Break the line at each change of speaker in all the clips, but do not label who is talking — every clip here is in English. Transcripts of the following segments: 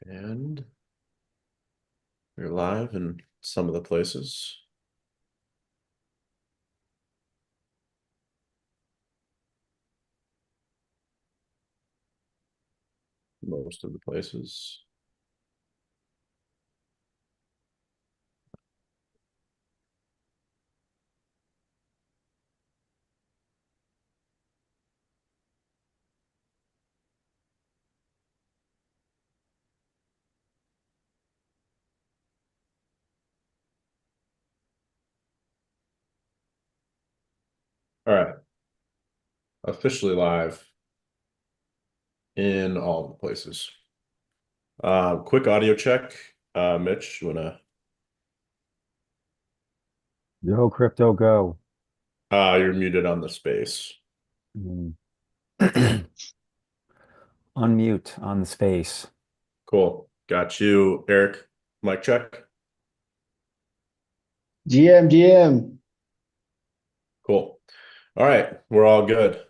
And we're live in some of the places, most of the places. All right, officially live in all the places. Quick audio check. Mitch, you wanna
Yo, crypto go.
you're muted on the space.
Mm. Unmute on the space.
Cool. Got you, Eric. Mic check.
GM.
Cool. All right, we're all good.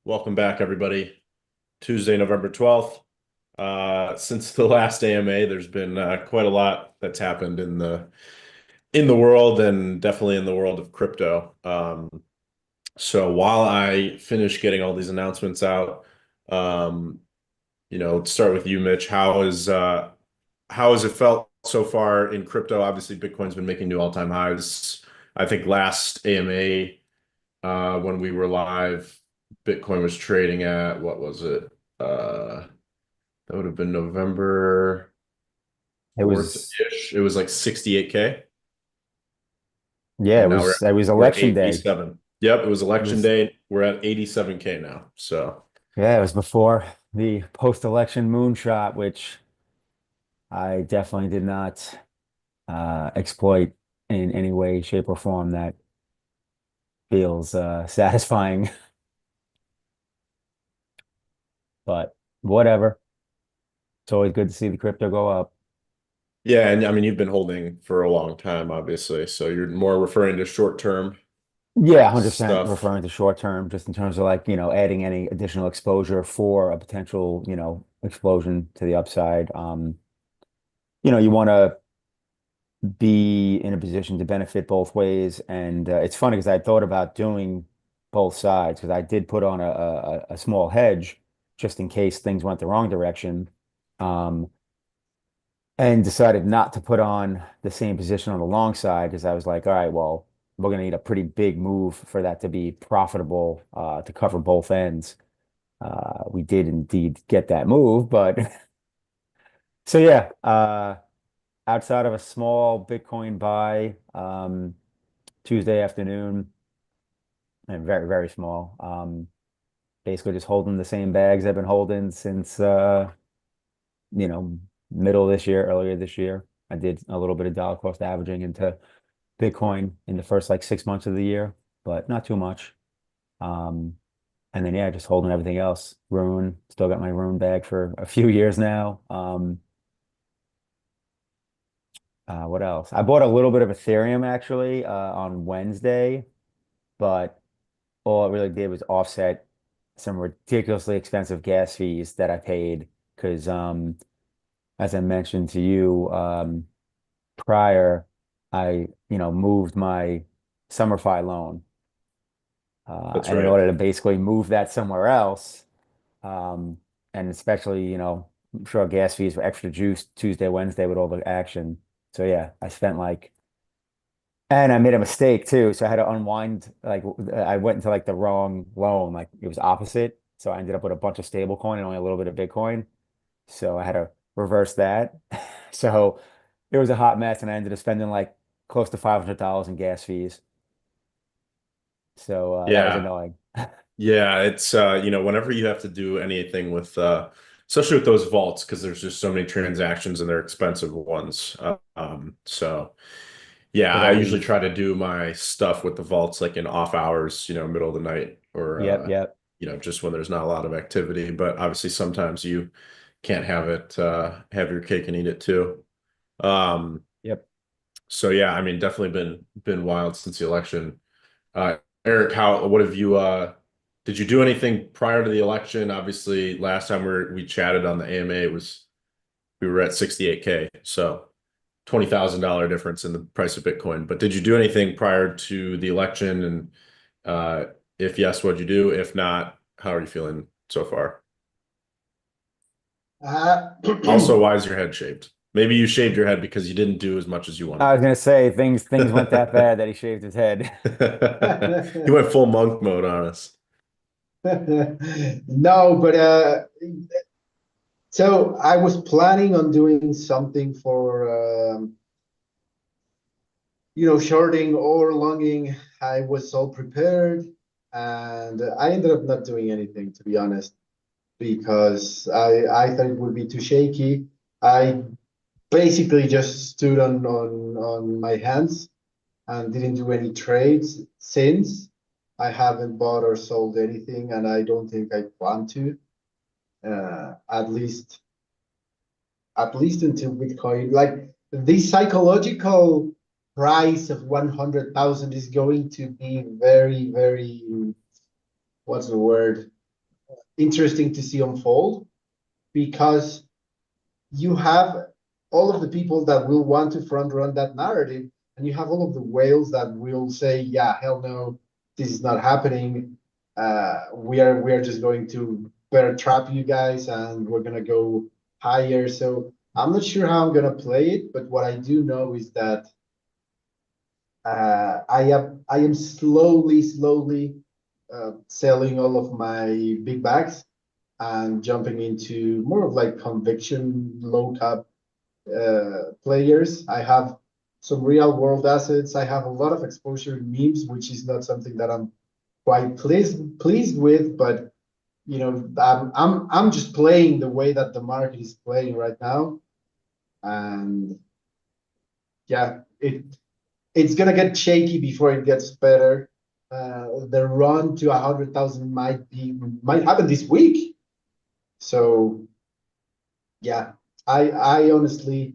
Welcome back, everybody. Tuesday, November 12th. Since the last AMA, there's been quite a lot that's happened in the world and definitely in the world of crypto. So while I finish getting all these announcements out, um, let's start with you, Mitch. How has it felt so far in crypto? Obviously, Bitcoin's been making new all-time highs. I think last AMA, when we were live, Bitcoin was trading at what was it? That would have been November
It was,
4th-ish. It was like 68K.
yeah,
And now
it was
we're at
election day.
87. Yep, it was
It
election
was,
day. We're at 87K now. So
yeah, it was before the post-election moonshot, which I definitely did not exploit in any way, shape, or form that feels satisfying. But whatever. It's always good to see the crypto go up.
yeah, and I mean you've been holding for a long time, obviously. So you're more referring to short-term
Yeah, 100%
stuff.
referring to short term, just in terms of like, adding any additional exposure for a potential, explosion to the upside. You want to be in a position to benefit both ways. And it's funny because I thought about doing both sides because I did put on a small hedge just in case things went the wrong direction. Um, and decided not to put on the same position on the long side because I was like, all right, well, we're going to need a pretty big move for that to be profitable to cover both ends. We did indeed get that move, but so yeah, outside of a small Bitcoin buy Tuesday afternoon, and very, very small, basically just holding the same bags I've been holding since you know, middle of this year, earlier this year. I did a little bit of dollar cost averaging into Bitcoin in the first like 6 months of the year, but not too much. Um, and then yeah, just holding everything else. Rune, still got my Rune bag for a few years now. What else? I bought a little bit of Ethereum actually on Wednesday, but all it really did was offset some ridiculously expensive gas fees that I paid because as I mentioned to you prior, I moved my SummerFi loan.
That's
And in
right.
order to basically move that somewhere else, um, and especially, I'm sure gas fees were extra juice Tuesday, Wednesday with all the action. So yeah, I spent like, and I made a mistake too. So I had to unwind, like I went into like the wrong loan, like it was opposite. So I ended up with a bunch of stable coin and only a little bit of Bitcoin. So I had to reverse that. So it was a hot mess and I ended up spending like close to $500 in gas fees. So that was
Yeah.
annoying.
Yeah, it's whenever you have to do anything with especially with those vaults, because there's just so many transactions and they're expensive ones. So yeah,
It
I usually
always,
try to do my stuff with the vaults like in off hours, middle of the night or
yep, yep,
just when there's not a lot of activity. But obviously sometimes you can't have it have your cake and eat it too. Um,
yep.
so yeah, I mean definitely been wild since the election. Eric, what have you did you do anything prior to the election? Obviously, last time we chatted on the AMA, we were at 68K. So $20,000 difference in the price of Bitcoin. But did you do anything prior to the election? And if yes, what'd you do? If not, how are you feeling so far?
Uh,
Also, why is your head shaved? Maybe you shaved your head because you didn't do as much as you
I
wanted
was gonna say things went that bad that he shaved his head.
to. He went full monk mode on us.
no, but so I was planning on doing something for shorting or longing. I was all prepared, and I ended up not doing anything, to be honest, because I thought it would be too shaky. I basically just stood on my hands and didn't do any trades since. I haven't bought or sold anything, and I don't think I plan to. At least until Bitcoin, like the psychological price of 100,000 is going to be very, very, what's the word? Interesting to see unfold, because you have all of the people that will want to front run that narrative, and you have all of the whales that will say, "Yeah, hell no, this is not happening. We are just going to better trap you guys, and we're gonna go higher." So I'm not sure how I'm gonna play it, but what I do know is that I am slowly selling all of my big bags and jumping into more of like conviction low cap players. I have some real world assets. I have a lot of exposure in memes, which is not something that I'm quite pleased with. But I'm just playing the way that the market is playing right now, and yeah, it's gonna get shaky before it gets better. The run to 100,000 might happen this week. So yeah, I honestly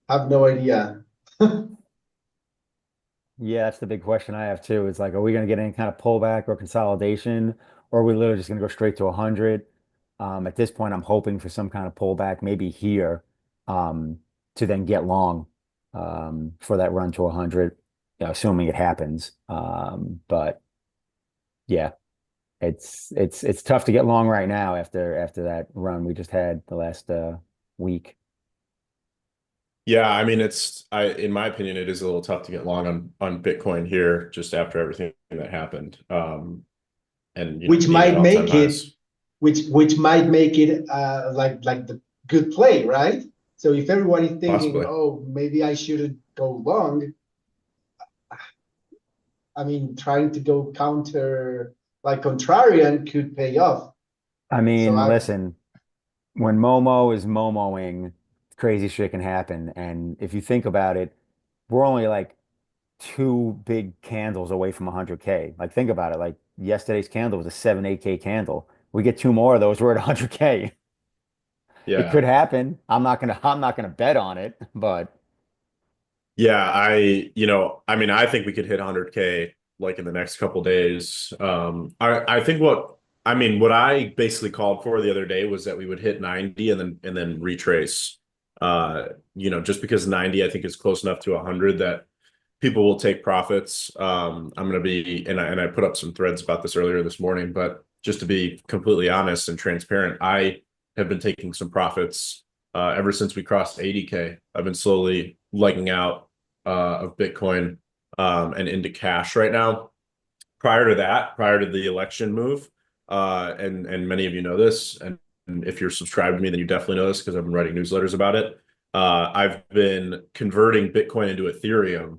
have no idea.
Yeah, that's the big question I have too. It's like, are we going to get any kind of pullback or consolidation, or are we literally just going to go straight to 100? At this point, I'm hoping for some kind of pullback, maybe here, to then get long for that run to 100, assuming it happens. But yeah, it's tough to get long right now after that run we just had the last week.
Yeah, I mean, in my opinion, it is a little tough to get long on Bitcoin here just after everything that happened. And
which
being at
might
all-time
make it
highs,
which might make it like the good play, right? So if everyone is thinking,
possibly.
oh, maybe I shouldn't go long, I mean, trying to go counter like contrarian could pay off.
I
So
mean,
I
listen, when Momo is Momoing, crazy shit can happen. And if you think about it, we're only like two big candles away from 100K. Like, think about it. Like, yesterday's candle was a 7, 8K candle. We get two more of those, we're at 100K. It
Yeah.
could happen. I'm not gonna bet on it, but
Yeah, I mean, I think we could hit 100K like in the next couple days. I think what I basically called for the other day was that we would hit 90 and then retrace. Just because 90 I think is close enough to 100 that people will take profits. I'm going to be, and I put up some threads about this earlier this morning, but just to be completely honest and transparent, I have been taking some profits ever since we crossed 80K. I've been slowly legging out of Bitcoin and into cash right now. Prior to that, prior to the election move, and many of you know this, and if you're subscribed to me, then you definitely know this because I've been writing newsletters about it. I've been converting Bitcoin into Ethereum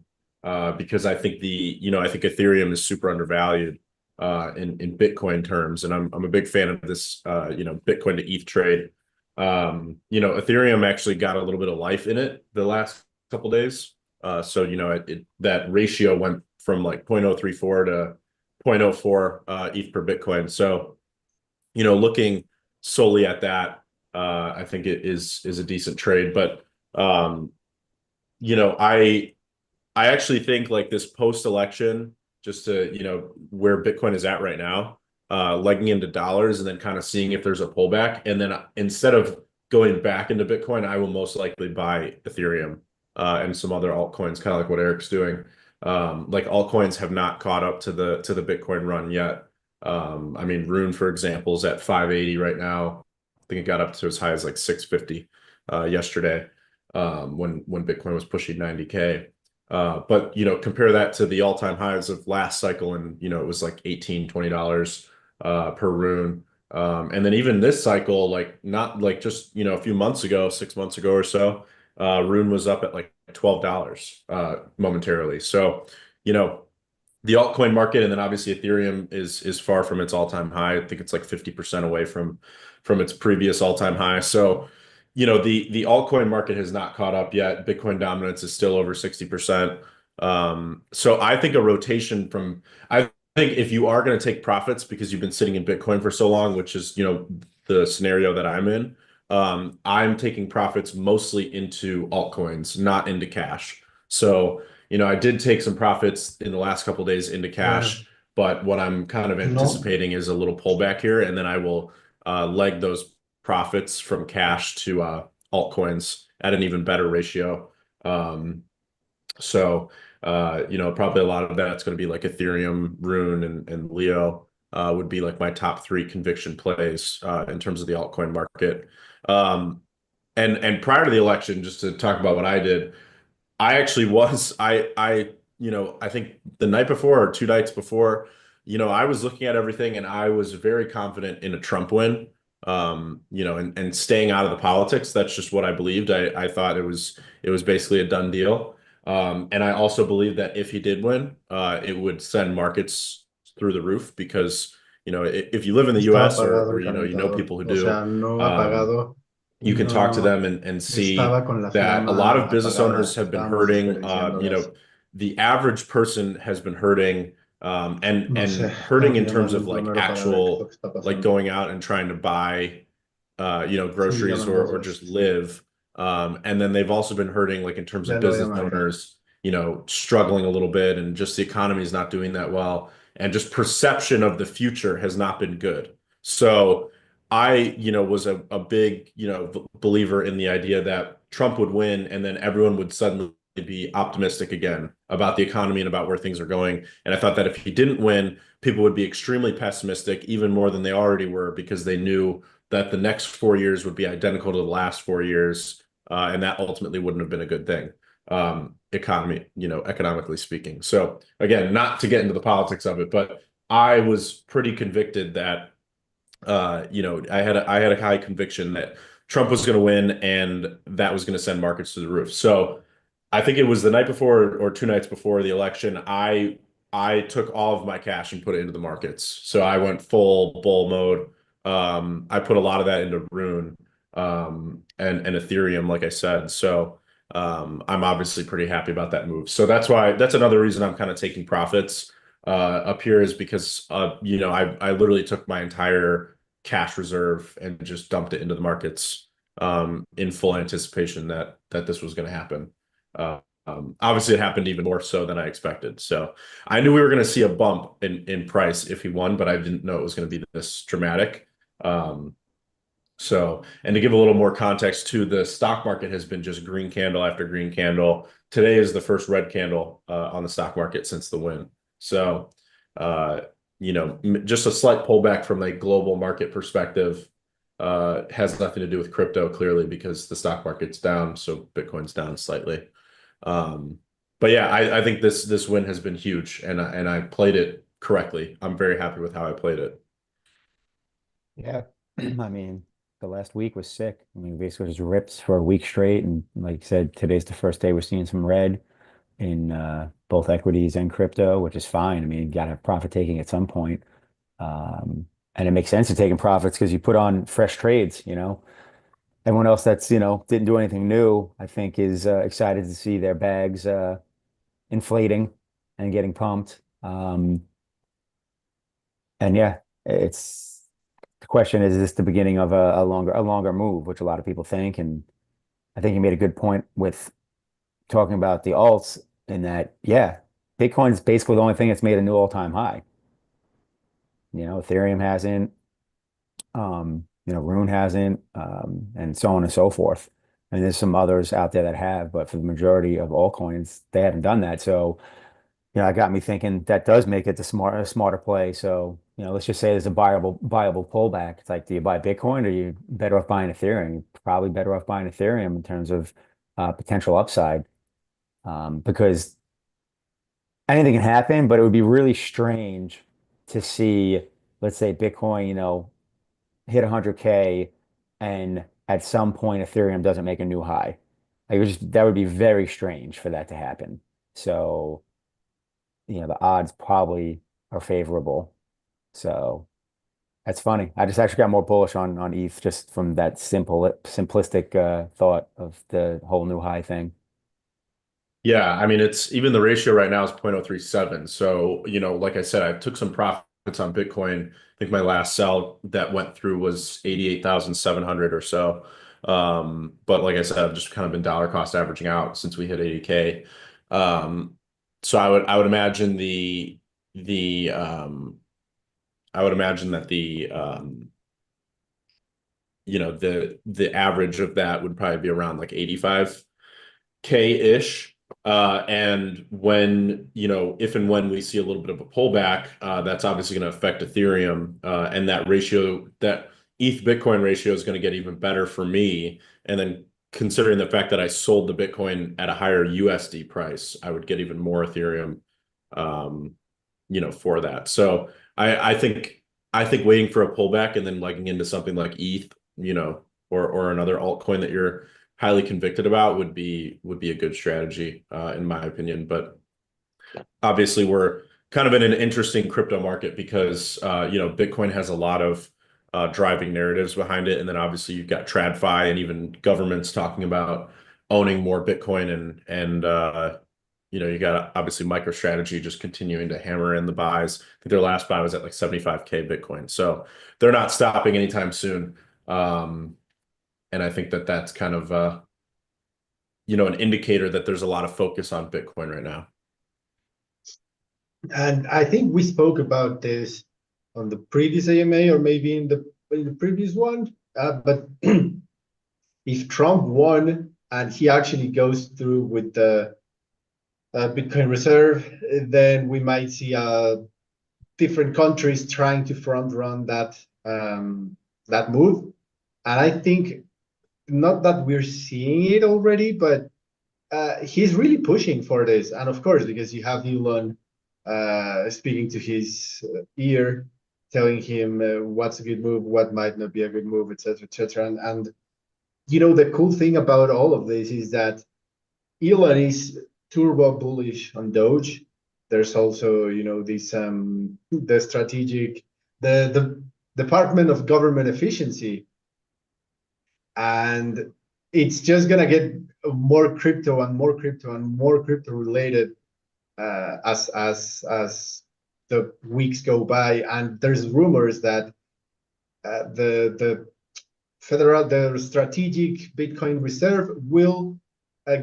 because I think Ethereum is super undervalued in Bitcoin terms, and I'm a big fan of this Bitcoin to ETH trade. Ethereum actually got a little bit of life in it the last couple days. So that ratio went from like 0.034 to zero point zero 0.04 ETH per Bitcoin. So looking solely at that, I think it is a decent trade. But um, I actually think like this post-election, just to, where Bitcoin is at right now, legging into dollars and then kind of seeing if there's a pullback. And then instead of going back into Bitcoin, I will most likely buy Ethereum and some other altcoins, kind of like what Eric's doing. Like altcoins have not caught up to the Bitcoin run yet. I mean, Rune, for example, is at 580 right now. I think it got up to as high as like 650 yesterday when Bitcoin was pushing 90K. But compare that to the all-time highs of last cycle, and it was like $18-20 per Rune. And then even this cycle, like not like just a few months ago, 6 months ago or so, Rune was up at like $12 momentarily. So, you know, the altcoin market, and then obviously Ethereum is far from its all-time high. I think it's like 50% away from its previous all-time high. So, the altcoin market has not caught up yet. Bitcoin dominance is still over 60%. So I think a rotation from I think if you are going to take profits because you've been sitting in Bitcoin for so long, which is, the scenario that I'm in, I'm taking profits mostly into altcoins, not into cash. So, I did take some profits in the last couple of days into
Well,
cash, but what I'm kind of
no,
anticipating is a little pullback here, and then I will leg those profits from cash to altcoins at an even better ratio. Um, so, probably a lot of that's going to be like Ethereum, Rune, and Leo would be like my top three conviction plays in terms of the altcoin market. Um, and prior to the election, just to talk about what I did, I actually was I think the night before or 2 nights before, I was looking at everything and I was very confident in a Trump win. And staying out of the politics. That's just what I believed. I thought it was basically a done deal. And I also believe that if he did win, it would send markets through the roof because, if you live in the
estaba
US
apagado
or
el calentador.
people who
O
do,
sea, no
um,
apagado,
you can talk to
no
them and see
estaba con la
that a lot of
flama
business owners
apagada.
have been
Estábamos
hurting.
desperdiciando gas.
The average person has been hurting, and
No sé,
hurting
tengo que
in terms
llamarle a
of
un
like
plomero para ver qué es lo
actual,
que está
like
pasando.
going out and trying to buy,
Sí,
groceries
llaman
or
dos
just
veces.
live. And then they've also been hurting like in terms
Ya
of
le voy a
business
marcar.
owners, struggling a little bit, and just the economy is not doing that well, and just perception of the future has not been good. So I, was a big, believer in the idea that Trump would win and then everyone would suddenly be optimistic again about the economy and about where things are going. And I thought that if he didn't win, people would be extremely pessimistic, even more than they already were, because they knew that the next 4 years would be identical to the last 4 years. And that ultimately wouldn't have been a good thing, economically speaking. So again, not to get into the politics of it, but I was pretty convicted that I had a high conviction that Trump was going to win and that was going to send markets to the roof. So I think it was the night before or 2 nights before the election. I took all of my cash and put it into the markets. So I went full bull mode. I put a lot of that into Rune and Ethereum, like I said. So I'm obviously pretty happy about that move. So that's another reason I'm kind of taking profits up here is because I literally took my entire cash reserve and just dumped it into the markets in full anticipation that this was going to happen. Obviously, it happened even more so than I expected. So I knew we were going to see a bump in price if he won, but I didn't know it was going to be this dramatic. Um, and to give a little more context too, the stock market has been just green candle after green candle. Today is the first red candle on the stock market since the win. So, uh, just a slight pullback from a global market perspective has nothing to do with crypto, clearly, because the stock market's down, so Bitcoin's down slightly. Um, but yeah, I think this win has been huge, and I played it correctly. I'm very happy with how I played it.
Yeah. I mean, the last week was sick. I mean, basically just rips for a week straight. And like I said, today's the first day we're seeing some red in both equities and crypto, which is fine. I mean, you got to have profit taking at some point. And it makes sense to taking profits because you put on fresh trades, you know. Everyone else that's, didn't do anything new, I think is excited to see their bags inflating and getting pumped. And yeah, it's the question is this the beginning of a longer move, which a lot of people think. And I think you made a good point with talking about the alts in that, yeah, Bitcoin's basically the only thing that's made a new all-time high. Ethereum hasn't. Rune hasn't, and so on and so forth. And there's some others out there that have, but for the majority of altcoins, they haven't done that. So, that got me thinking that does make it a smarter play. So, let's just say there's a viable pullback. It's like, do you buy Bitcoin or are you better off buying Ethereum? You're probably better off buying Ethereum in terms of potential upside, because anything can happen, but it would be really strange to see, let's say, Bitcoin, hit 100K and at some point Ethereum doesn't make a new high. That would be very strange for that to happen. So, the odds probably are favorable. So that's funny. I just actually got more bullish on ETH just from that simplistic thought of the whole new high thing.
Yeah, I mean, it's even the ratio right now is 0.037. So, like I said, I took some profits on Bitcoin. I think my last sell that went through was 88,700 or so. But like I said, I've just kind of been dollar cost averaging out since we hit 80K. So I would imagine the I would imagine that the average of that would probably be around like 85K-ish. And if and when we see a little bit of a pullback, that's obviously going to affect Ethereum. And that ETH Bitcoin ratio is going to get even better for me. And then considering the fact that I sold the Bitcoin at a higher USD price, I would get even more Ethereum, um, for that. So I think waiting for a pullback and then legging into something like ETH, or another altcoin that you're highly convicted about would be a good strategy, in my opinion. But obviously, we're kind of in an interesting crypto market because Bitcoin has a lot of driving narratives behind it, and then obviously you've got TradFi and even governments talking about owning more Bitcoin, and you got obviously MicroStrategy just continuing to hammer in the buys. I think their last buy was at like 75K Bitcoin, so they're not stopping anytime soon. And I think that that's kind of an indicator that there's a lot of focus on Bitcoin right now.
And I think we spoke about this on the previous AMA or maybe in the previous one. But if Trump won and he actually goes through with the Bitcoin reserve, then we might see different countries trying to front run that move. And I think not that we're seeing it already, but he's really pushing for this. And of course, because you have Elon speaking to his ear, telling him what's a good move, what might not be a good move, etc., etc. And the cool thing about all of this is that Elon is turbo bullish on Doge. There's also, this the strategic, the Department of Government Efficiency, and it's just gonna get more crypto and more crypto and more crypto related as the weeks go by. And there's rumors that the strategic Bitcoin reserve will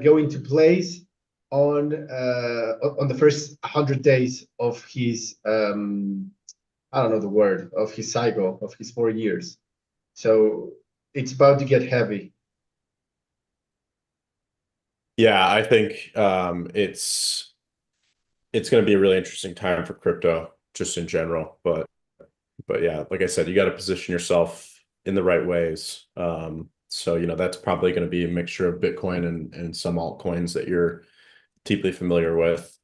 go into place on the first 100 days of his I don't know the word of his cycle of his 4 years. So it's about to get heavy.
Yeah, I think it's going to be a really interesting time for crypto just in general. But yeah, like I said, you got to position yourself in the right ways. So that's probably going to be a mixture of Bitcoin and some altcoins that you're deeply familiar with.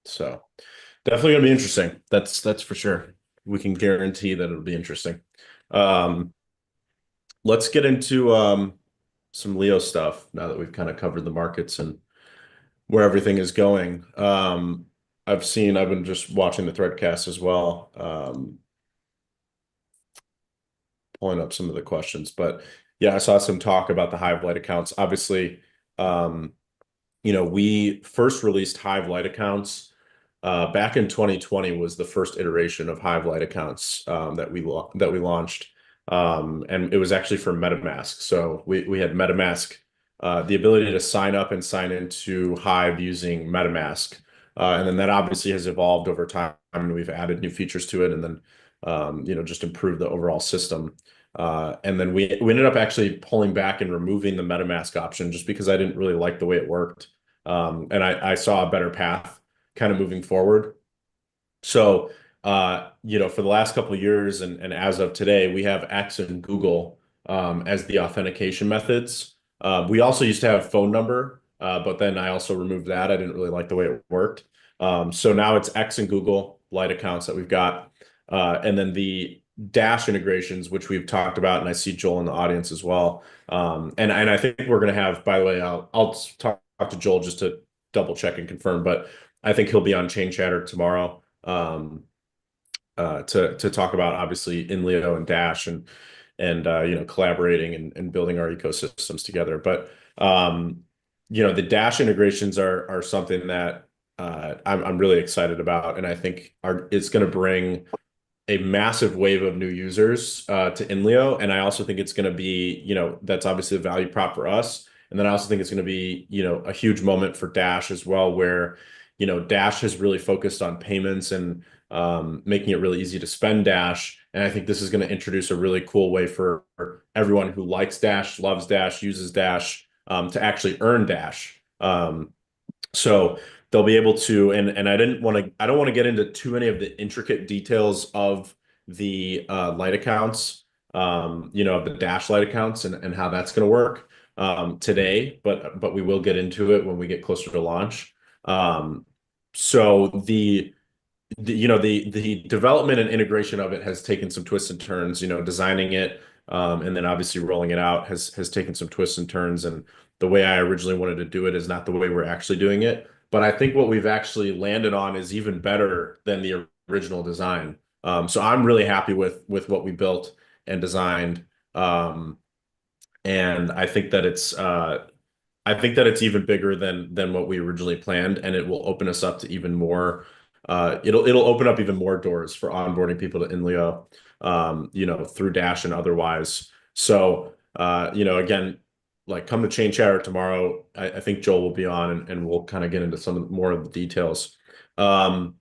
So definitely going to be interesting. That's for sure. We can guarantee that it'll be interesting. Um, let's get into some Leo stuff now that we've kind of covered the markets and where everything is going. I've been just watching the Threadcast as well, pulling up some of the questions. But yeah, I saw some talk about the Hive Lite accounts. Obviously, um, we first released Hive Lite accounts back in 2020 was the first iteration of Hive Lite accounts that we launched. And it was actually for MetaMask. So we had MetaMask, the ability to sign up and sign into Hive using MetaMask. And then that obviously has evolved over time, and we've added new features to it. And then just improve the overall system. And then we ended up actually pulling back and removing the MetaMask option just because I didn't really like the way it worked. And I saw a better path kind of moving forward. So, for the last couple of years and as of today, we have X and Google as the authentication methods. We also used to have phone number, but then I also removed that. I didn't really like the way it worked. So now it's X and Google Lite accounts that we've got. And then the Dash integrations, which we've talked about, and I see Joel in the audience as well. And I think we're going to have, by the way, I'll talk to Joel just to double check and confirm, but I think he'll be on Chain Chatter tomorrow to talk about obviously INLEO and Dash and collaborating and building our ecosystems together. But the Dash integrations are something that I'm really excited about, and I think it's going to bring a massive wave of new users to INLEO. And I also think it's going to be, that's obviously a value prop for us. And then I also think it's going to be, a huge moment for Dash as well, where, Dash has really focused on payments and making it really easy to spend Dash. And I think this is going to introduce a really cool way for everyone who likes Dash, loves Dash, uses Dash to actually earn Dash. So they'll be able to, and I don't want to get into too many of the intricate details of the Lite accounts, of the Dash Lite accounts and how that's going to work today, but we will get into it when we get closer to launch. So the development and integration of it has taken some twists and turns, designing it and then obviously rolling it out has taken some twists and turns, and the way I originally wanted to do it is not the way we're actually doing it. But I think what we've actually landed on is even better than the original design. So I'm really happy with what we built and designed. And I think that it's even bigger than what we originally planned, and it will open us up to even more. It'll open up even more doors for onboarding people to INLEO, through Dash and otherwise. So, again, like come to Chain Chatter tomorrow. I think Joel will be on and we'll kind of get into some more of the details. But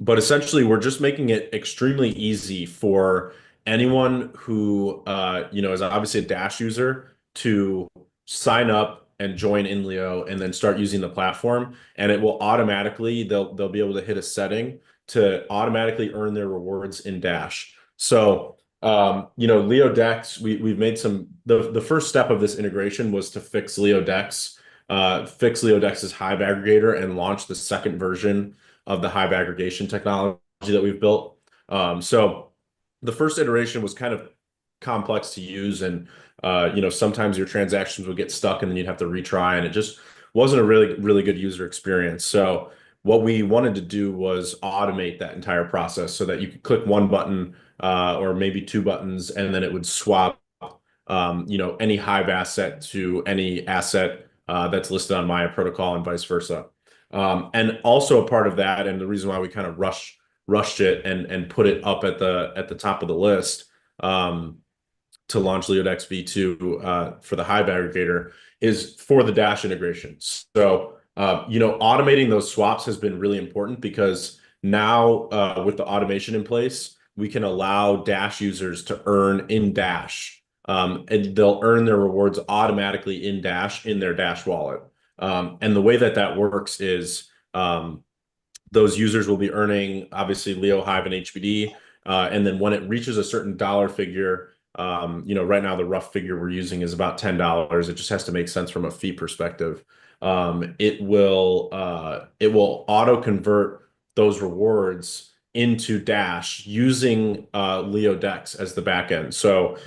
essentially, we're just making it extremely easy for anyone who, is obviously a Dash user to sign up and join INLEO and then start using the platform. And it will automatically, they'll be able to hit a setting to automatically earn their rewards in Dash. So, LeoDex, we've made the first step of this integration was to fix LeoDex, fix LeoDex's Hive aggregator and launch the second version of the Hive aggregation technology that we've built. So the first iteration was kind of complex to use, and sometimes your transactions would get stuck and then you'd have to retry, and it just wasn't a really, really good user experience. So what we wanted to do was automate that entire process so that you could click one button or maybe two buttons, and then it would swap any Hive asset to any asset that's listed on Maya protocol and vice versa. And also a part of that, and the reason why we kind of rushed it and put it up at the top of the list to launch LeoDex V2 for the Hive aggregator is for the Dash integration. So automating those swaps has been really important because now with the automation in place, we can allow Dash users to earn in Dash. And they'll earn their rewards automatically in Dash in their Dash wallet. And the way that works is those users will be earning obviously Leo, Hive, and HBD. And then when it reaches a certain dollar figure, right now the rough figure we're using is about $10. It just has to make sense from a fee perspective. It will auto convert those rewards into Dash using LeoDex as the backend. So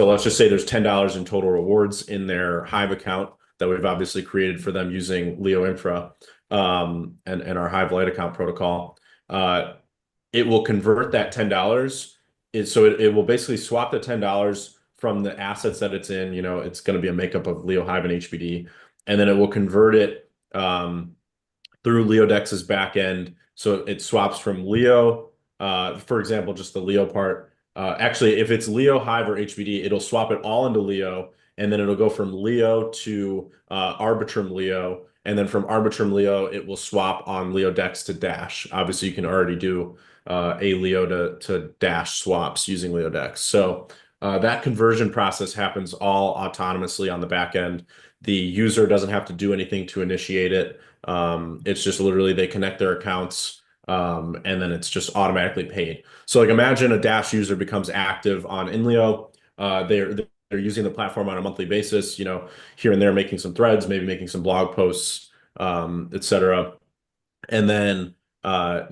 let's just say there's $10 in total rewards in their Hive account that we've obviously created for them using Leo Infra and our Hive Lite account protocol. It will convert that $10. So it will basically swap the $10 from the assets that it's in. It's going to be a makeup of Leo, Hive, and HBD, and then it will convert it through LeoDex's backend. So it swaps from Leo, for example, just the Leo part. Actually, if it's Leo, Hive, or HBD, it'll swap it all into Leo, and then it'll go from Leo to Arbitrum Leo, and then from Arbitrum Leo, it will swap on LeoDex to Dash. Obviously, you can already do a Leo to Dash swaps using LeoDex. So that conversion process happens all autonomously on the back end. The user doesn't have to do anything to initiate it. It's just literally they connect their accounts, and then it's just automatically paid. So like imagine a Dash user becomes active on INLEO. They're using the platform on a monthly basis, here and there making some threads, maybe making some blog posts, etc. And then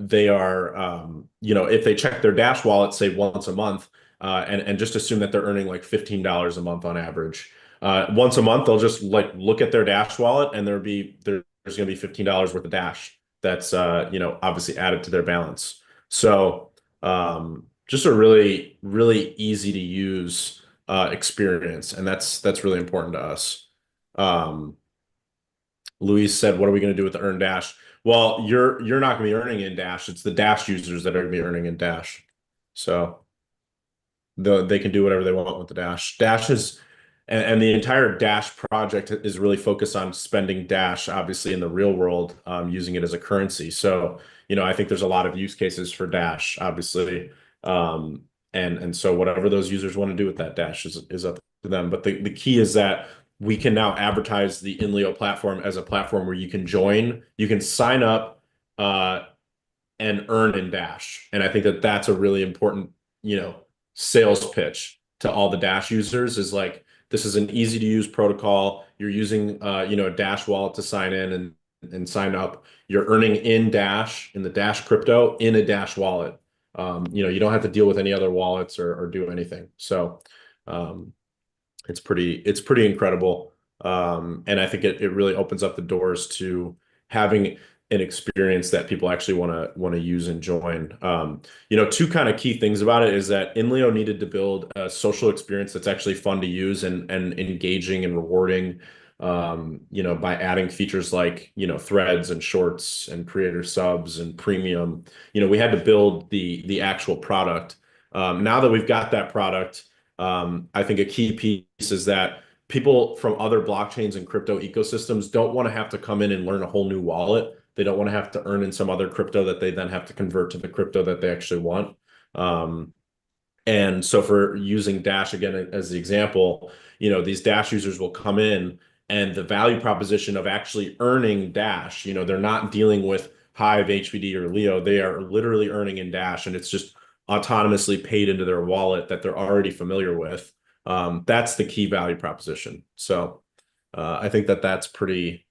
they are, if they check their Dash wallet, say once a month, and just assume that they're earning like $15 a month on average. Once a month, they'll just like look at their Dash wallet, and there's going to be $15 worth of Dash that's obviously added to their balance. So just a really really easy to use experience, and that's really important to us. Um, Luis said, "What are we going to do with the earn Dash?" Well, you're not going to be earning in Dash. It's the Dash users that are going to be earning in Dash. So they can do whatever they want with the Dash. Dash is, and the entire Dash project is really focused on spending Dash, obviously in the real world, using it as a currency. So, I think there's a lot of use cases for Dash, obviously. And so whatever those users want to do with that Dash is up to them. But the key is that we can now advertise the INLEO platform as a platform where you can join, you can sign up, and earn in Dash. And I think that that's a really important, sales pitch to all the Dash users is like, this is an easy to use protocol. You're using, a Dash wallet to sign in and sign up. You're earning in Dash, in the Dash crypto, in a Dash wallet. You don't have to deal with any other wallets or do anything. So it's pretty incredible. And I think it really opens up the doors to having an experience that people actually want to use and join. Two kind of key things about it is that INLEO needed to build a social experience that's actually fun to use and engaging and rewarding. By adding features like threads and shorts and creator subs and premium. We had to build the actual product. Now that we've got that product, I think a key piece is that people from other blockchains and crypto ecosystems don't want to have to come in and learn a whole new wallet. They don't want to have to earn in some other crypto that they then have to convert to the crypto that they actually want. And so for using Dash again as the example, these Dash users will come in and the value proposition of actually earning Dash, they're not dealing with Hive, HBD, or Leo. They are literally earning in Dash, and it's just autonomously paid into their wallet that they're already familiar with. That's the key value proposition. So I think that that's pretty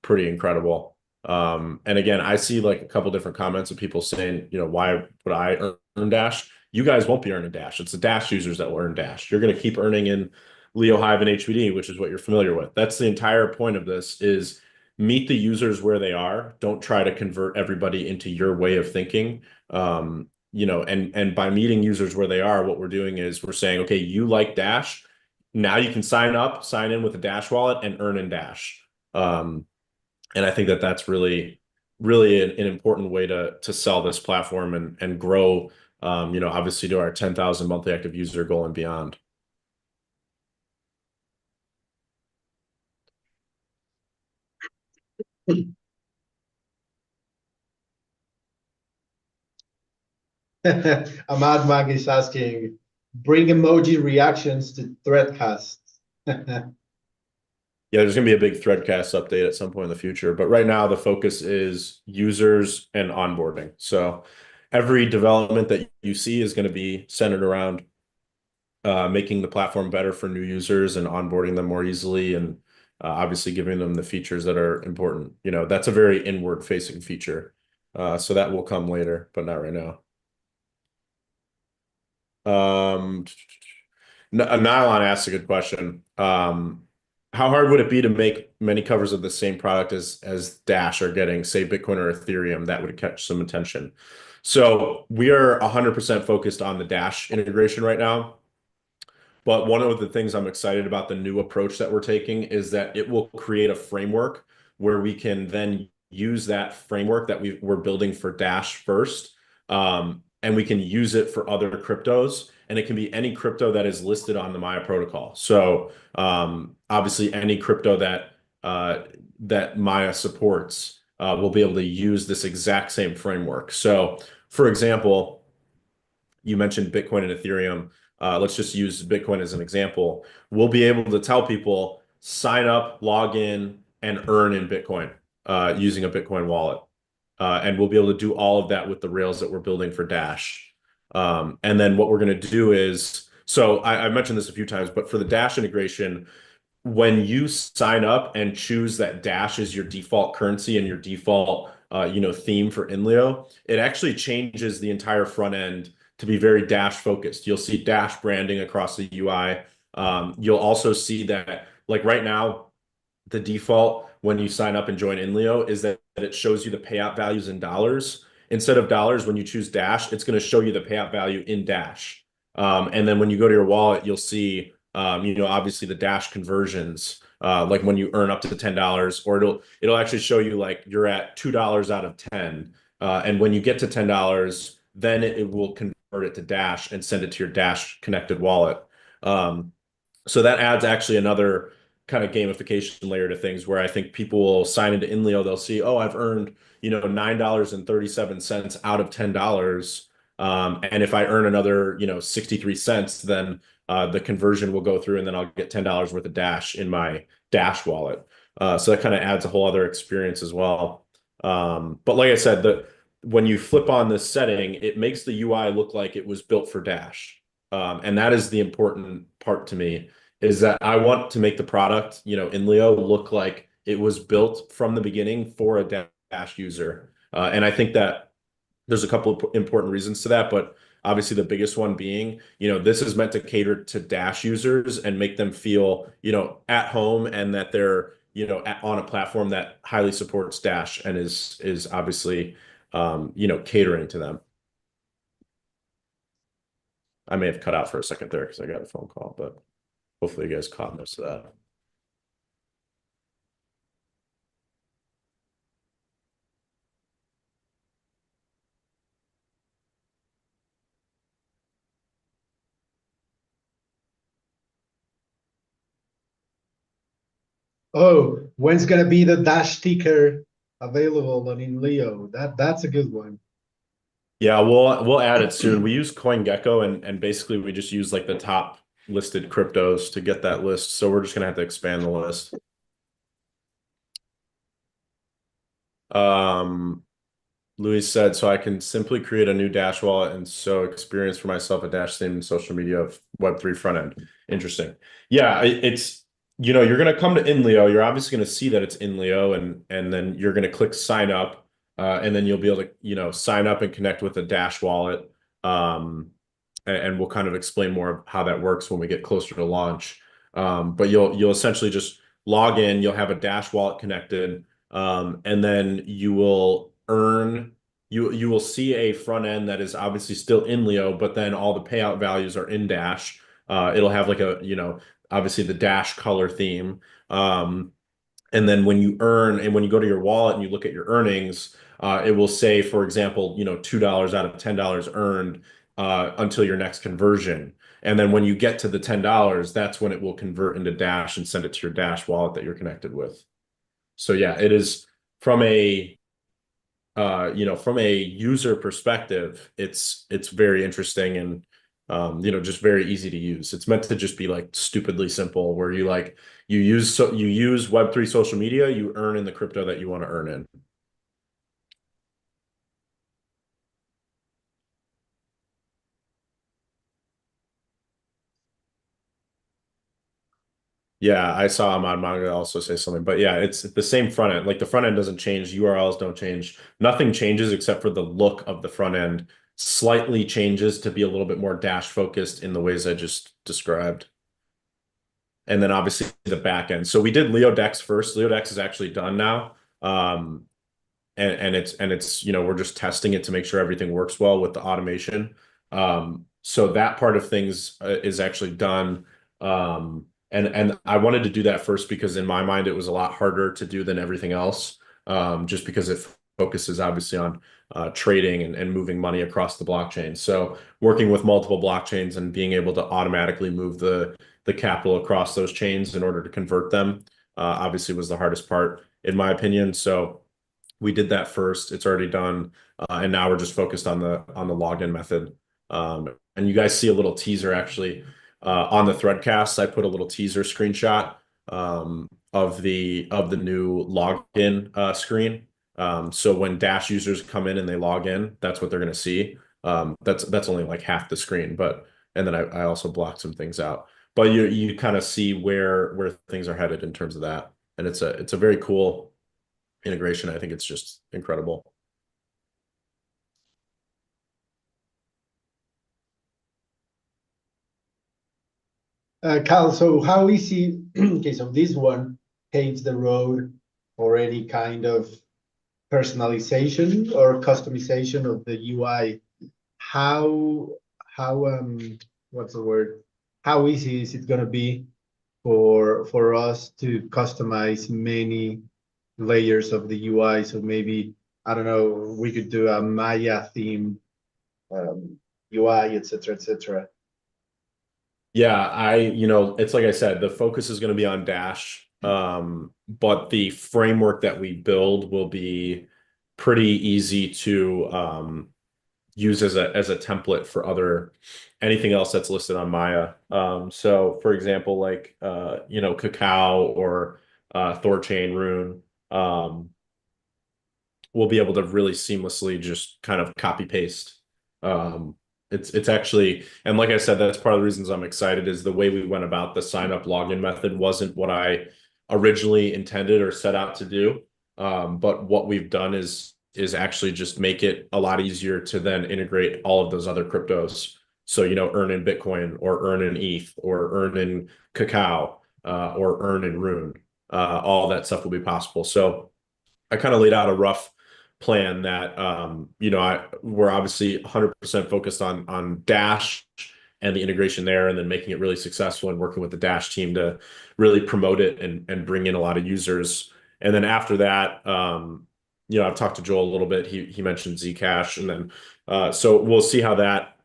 incredible. And again, I see like a couple different comments of people saying, why would I earn Dash? You guys won't be earning Dash. It's the Dash users that will earn Dash. You're going to keep earning in Leo, Hive, and HBD, which is what you're familiar with. That's the entire point of this is meet the users where they are. Don't try to convert everybody into your way of thinking. And by meeting users where they are, what we're doing is we're saying, okay, you like Dash. Now you can sign in with a Dash wallet and earn in Dash. And I think that that's really, really an important way to sell this platform and grow, obviously to our 10,000 monthly active user goal and beyond.
Ahmad Mag is asking, bring emoji reactions to Threadcast.
Yeah, there's going to be a big Threadcast update at some point in the future. But right now, the focus is users and onboarding. So every development that you see is going to be centered around making the platform better for new users and onboarding them more easily and obviously giving them the features that are important. That's a very inward-facing feature. So that will come later, but not right now. Nylon asked a good question. How hard would it be to make many covers of the same product as Dash are getting, say, Bitcoin or Ethereum? That would catch some attention. So we are 100% focused on the Dash integration right now. But one of the things I'm excited about the new approach that we're taking is that it will create a framework where we can then use that framework that we're building for Dash first, and we can use it for other cryptos. And it can be any crypto that is listed on the Maya protocol. So obviously, any crypto that Maya supports will be able to use this exact same framework. So for example, you mentioned Bitcoin and Ethereum. Let's just use Bitcoin as an example. We'll be able to tell people sign up, log in, and earn in Bitcoin using a Bitcoin wallet. And we'll be able to do all of that with the rails that we're building for Dash. And then what we're going to do is, so I mentioned this a few times, but for the Dash integration, when you sign up and choose that Dash is your default currency and your default theme for INLEO, it actually changes the entire front end to be very Dash focused. You'll see Dash branding across the UI. You'll also see that, like right now, the default when you sign up and join INLEO is that it shows you the payout values in dollars. Instead of dollars, when you choose Dash, it's going to show you the payout value in Dash. And then when you go to your wallet, you'll see, obviously the Dash conversions, like when you earn up to $10, or it'll actually show you like you're at $2 out of 10. And when you get to $10, then it will convert it to Dash and send it to your Dash connected wallet. So that adds actually another kind of gamification layer to things where I think people will sign into INLEO. They'll see, oh, I've earned, $9.37 out of $10. And if I earn another, 63 cents, then the conversion will go through and then I'll get $10 worth of Dash in my Dash wallet. So that kind of adds a whole other experience as well. But like I said, when you flip on this setting, it makes the UI look like it was built for Dash. And that is the important part to me, is that I want to make the product, INLEO look like it was built from the beginning for a Dash user. And I think that there's a couple of important reasons to that, but obviously the biggest one being, this is meant to cater to Dash users and make them feel, at home, and that they're, on a platform that highly supports Dash and is obviously, catering to them. I may have cut out for a second there because I got a phone call, but hopefully you guys caught most of that.
Oh, when's gonna be the Dash sticker available on INLEO? That's a good one.
Yeah, we'll add it soon. We use CoinGecko and basically we just use like the top listed cryptos to get that list. So we're just gonna have to expand the list. Louis said, so I can simply create a new Dash wallet and so experience for myself a Dash theme in social media of Web3 front end. Interesting. Yeah, it's you're gonna come to INLEO. You're obviously gonna see that it's INLEO, and then you're gonna click sign up, and then you'll be able to sign up and connect with a Dash wallet. And we'll kind of explain more of how that works when we get closer to launch. But you'll essentially just log in. You'll have a Dash wallet connected, and then you will earn. You will see a front end that is obviously still INLEO, but then all the payout values are in Dash. It'll have like obviously the Dash color theme. And then when you earn and when you go to your wallet and you look at your earnings, it will say, for example, $2 out of $10 earned until your next conversion. And then when you get to the $10, that's when it will convert into Dash and send it to your Dash wallet that you're connected with. So yeah, it is from a from a user perspective, it's very interesting and just very easy to use. It's meant to just be like stupidly simple, where you use Web3 social media, you earn in the crypto that you want to earn in. Yeah, I saw Ahmad Manga also say something, but yeah, it's the same front end. Like the front end doesn't change, URLs don't change, nothing changes except for the look of the front end slightly changes to be a little bit more Dash focused in the ways I just described. And then obviously the back end. So we did LeoDex first. LeoDex is actually done now. And it's we're just testing it to make sure everything works well with the automation. So that part of things is actually done. And I wanted to do that first because in my mind it was a lot harder to do than everything else. Just because it focuses obviously on trading and moving money across the blockchain. So working with multiple blockchains and being able to automatically move the capital across those chains in order to convert them obviously was the hardest part in my opinion. So We did that first. It's already done. And now we're just focused on the login method. And you guys see a little teaser actually on the Threadcast. I put a little teaser screenshot of the new login screen. So when Dash users come in and they log in, that's what they're going to see. That's only like half the screen, but and then I also blocked some things out. But you kind of see where things are headed in terms of that, and it's a very cool integration. I think it's just incredible.
Kyle, so how easy, okay, so this one paves the road for any kind of personalization or customization of the UI. How, what's the word? How easy is it gonna be for us to customize many layers of the UI? So maybe, I don't know, we could do a Maya theme UI, etc., etc.
Yeah, it's like I said, the focus is going to be on Dash, but the framework that we build will be pretty easy to use as a template for anything else that's listed on Maya. So for example, like Cacao or Thorchain Rune, we'll be able to really seamlessly just kind of copy paste. It's actually, and like I said, that's part of the reasons I'm excited is the way we went about the sign up login method wasn't what I originally intended or set out to do. But what we've done is actually just make it a lot easier to then integrate all of those other cryptos. So, earn in Bitcoin or earn in ETH or earn in Cacao or earn in Rune. All that stuff will be possible. So I kind of laid out a rough plan that we're obviously 100% focused on Dash and the integration there, and then making it really successful and working with the Dash team to really promote it and bring in a lot of users. And then after that, I've talked to Joel a little bit. He mentioned Zcash, and then so we'll see how that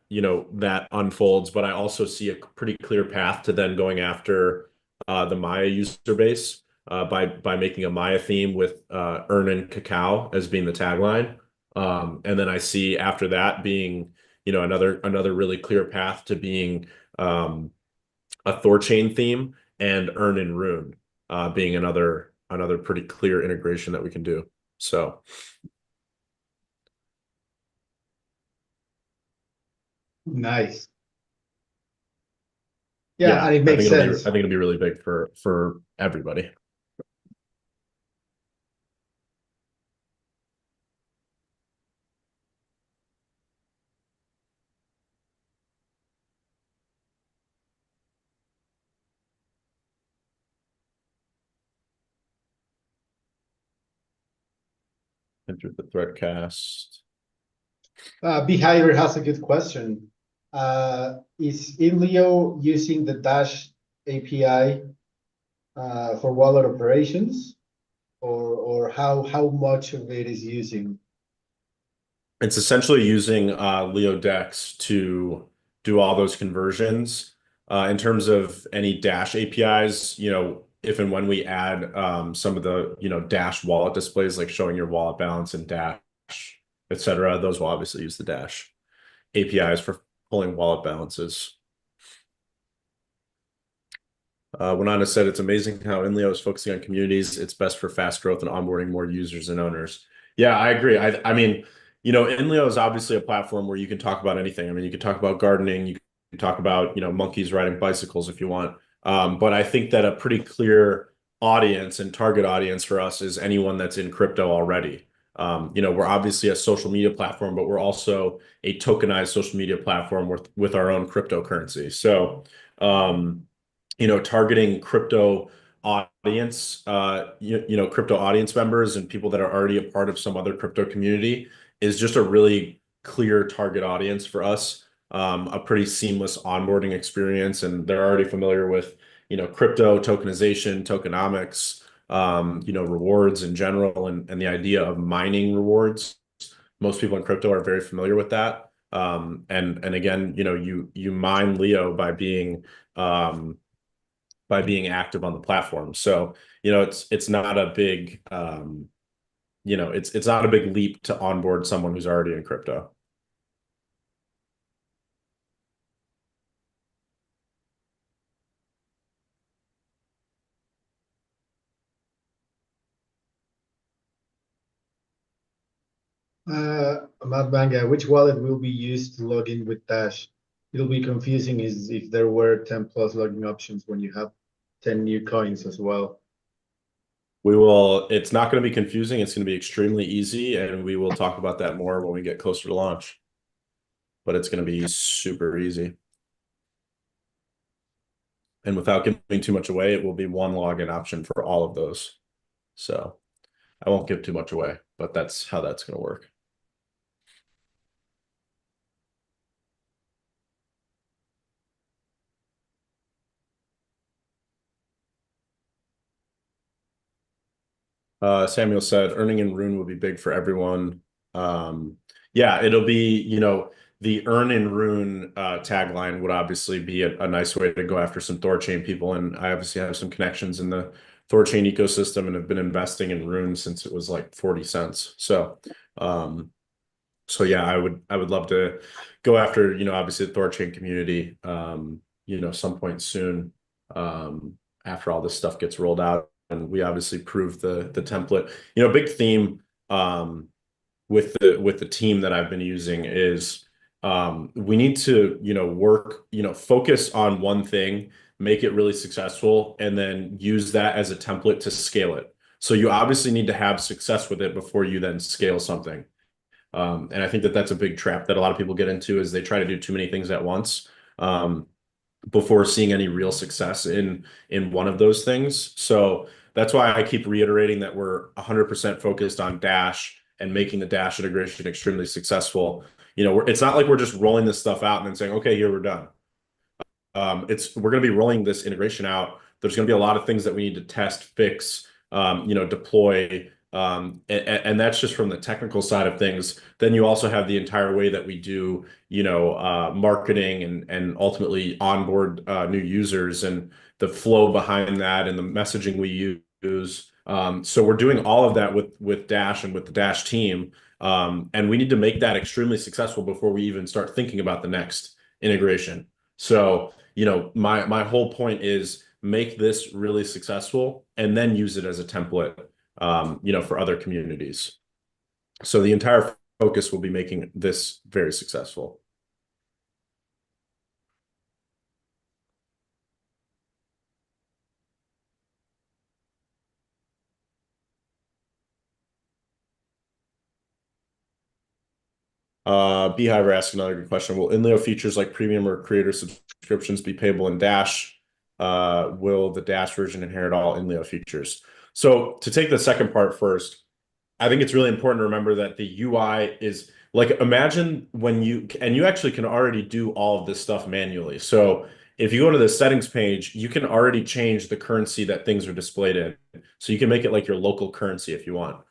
unfolds. But I also see a pretty clear path to then going after the Maya user base by making a Maya theme with Earnin Cacao as being the tagline. And then I see after that being, another really clear path to being a Thorchain theme and Earnin Rune being another pretty clear integration that we can do. So
Nice. Yeah,
yeah,
and it
I
makes
think it'll be
sense.
I think it'll be really big for everybody. Enter the Threadcast.
Behavior has a good question. Is INLEO using the Dash API for wallet operations, or how much of it is using?
It's essentially using LeoDex to do all those conversions. In terms of any Dash APIs, if and when we add some of the, Dash wallet displays, like showing your wallet balance in Dash, etc., those will obviously use the Dash APIs for pulling wallet balances. Went said, it's amazing how INLEO is focusing on communities. It's best for fast growth and onboarding more users and owners. Yeah, I agree. I mean, INLEO is obviously a platform where you can talk about anything. I mean, you can talk about gardening, you can talk about, monkeys riding bicycles if you want. But I think that a pretty clear audience and target audience for us is anyone that's in crypto already. We're obviously a social media platform, but we're also a tokenized social media platform with our own cryptocurrency. So, targeting crypto audience, crypto audience members and people that are already a part of some other crypto community is just a really clear target audience for us. A pretty seamless onboarding experience, and they're already familiar with, crypto tokenization, tokenomics, rewards in general, and the idea of mining rewards. Most people in crypto are very familiar with that. And again, you mine Leo by being active on the platform. So, it's not a big, it's not a big leap to onboard someone who's already in crypto.
Matt Banga, which wallet will be used to log in with Dash? It'll be confusing is if there were 10 plus login options when you have 10 new coins as well.
It's not going to be confusing. It's going to be extremely easy, and we will talk about that more when we get closer to launch. But it's going to be super easy. And without giving too much away, it will be one login option for all of those. So I won't give too much away, but that's how that's going to work. Samuel said, earning in Rune will be big for everyone. Yeah, it'll be, the earn in Rune tagline would obviously be a nice way to go after some Thorchain people. And I obviously have some connections in the Thorchain ecosystem and have been investing in Rune since it was like 40 cents. So, yeah, I would love to go after, obviously the Thorchain community, some point soon, after all this stuff gets rolled out. And we obviously proved the template. Big theme with the team that I've been using is we need to work, focus on one thing, make it really successful, and then use that as a template to scale it. So you obviously need to have success with it before you then scale something. And I think that that's a big trap that a lot of people get into is they try to do too many things at once. Before seeing any real success in one of those things. So that's why I keep reiterating that we're 100% focused on Dash and making the Dash integration extremely successful. It's not like we're just rolling this stuff out and then saying, okay, here we're done. We're going to be rolling this integration out. There's going to be a lot of things that we need to test, fix, deploy, and that's just from the technical side of things. Then you also have the entire way that we do, marketing and ultimately onboard new users and the flow behind that and the messaging we use. So we're doing all of that with Dash and with the Dash team. And we need to make that extremely successful before we even start thinking about the next integration. So, my whole point is make this really successful and then use it as a template, for other communities. So the entire focus will be making this very successful. Beehive asked another good question. Will INLEO features like premium or creator subscriptions be payable in Dash? Will the Dash version inherit all INLEO features? So to take the second part first, I think it's really important to remember that the UI is like, imagine when you actually can already do all of this stuff manually. So if you go to the settings page, you can already change the currency that things are displayed in. So you can make it like your local currency if you want,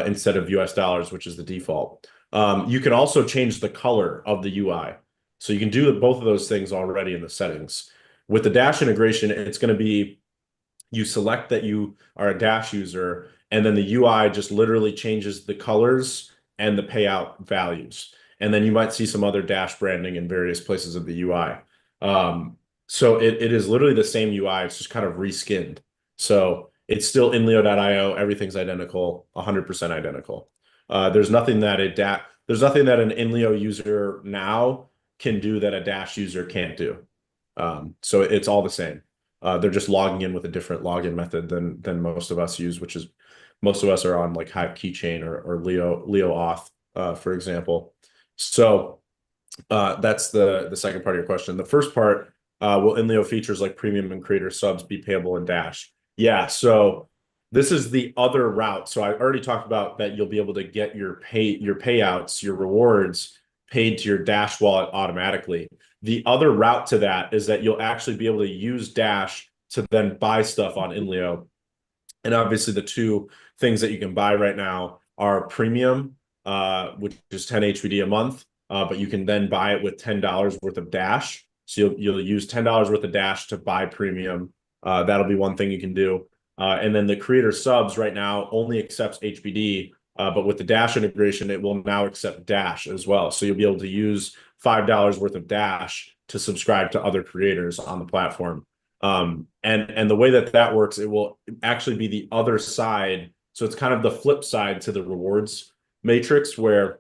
instead of US dollars, which is the default. You can also change the color of the UI. So you can do both of those things already in the settings. With the Dash integration, it's going to be you select that you are a Dash user, and then the UI just literally changes the colors and the payout values. And then you might see some other Dash branding in various places of the UI. So it is literally the same UI. It's just kind of reskinned. So it's still inleo.io. Everything's identical, 100% identical. There's nothing that an INLEO user now can do that a Dash user can't do. So it's all the same. They're just logging in with a different login method than most of us use, which is most of us are on like Hive Keychain or Leo Auth, for example. So that's the second part of your question. The first part, will INLEO features like premium and creator subs be payable in Dash? Yeah, so this is the other route. So I already talked about that you'll be able to get your payouts, your rewards paid to your Dash wallet automatically. The other route to that is that you'll actually be able to use Dash to then buy stuff on INLEO. And obviously the two things that you can buy right now are premium, which is 10 HVD a month, but you can then buy it with $10 worth of Dash. So you'll use $10 worth of Dash to buy premium. That'll be one thing you can do. And then the creator subs right now only accepts HBD. But with the Dash integration, it will now accept Dash as well. So you'll be able to use $5 worth of Dash to subscribe to other creators on the platform. And the way that that works, it will actually be the other side. So it's kind of the flip side to the rewards matrix, where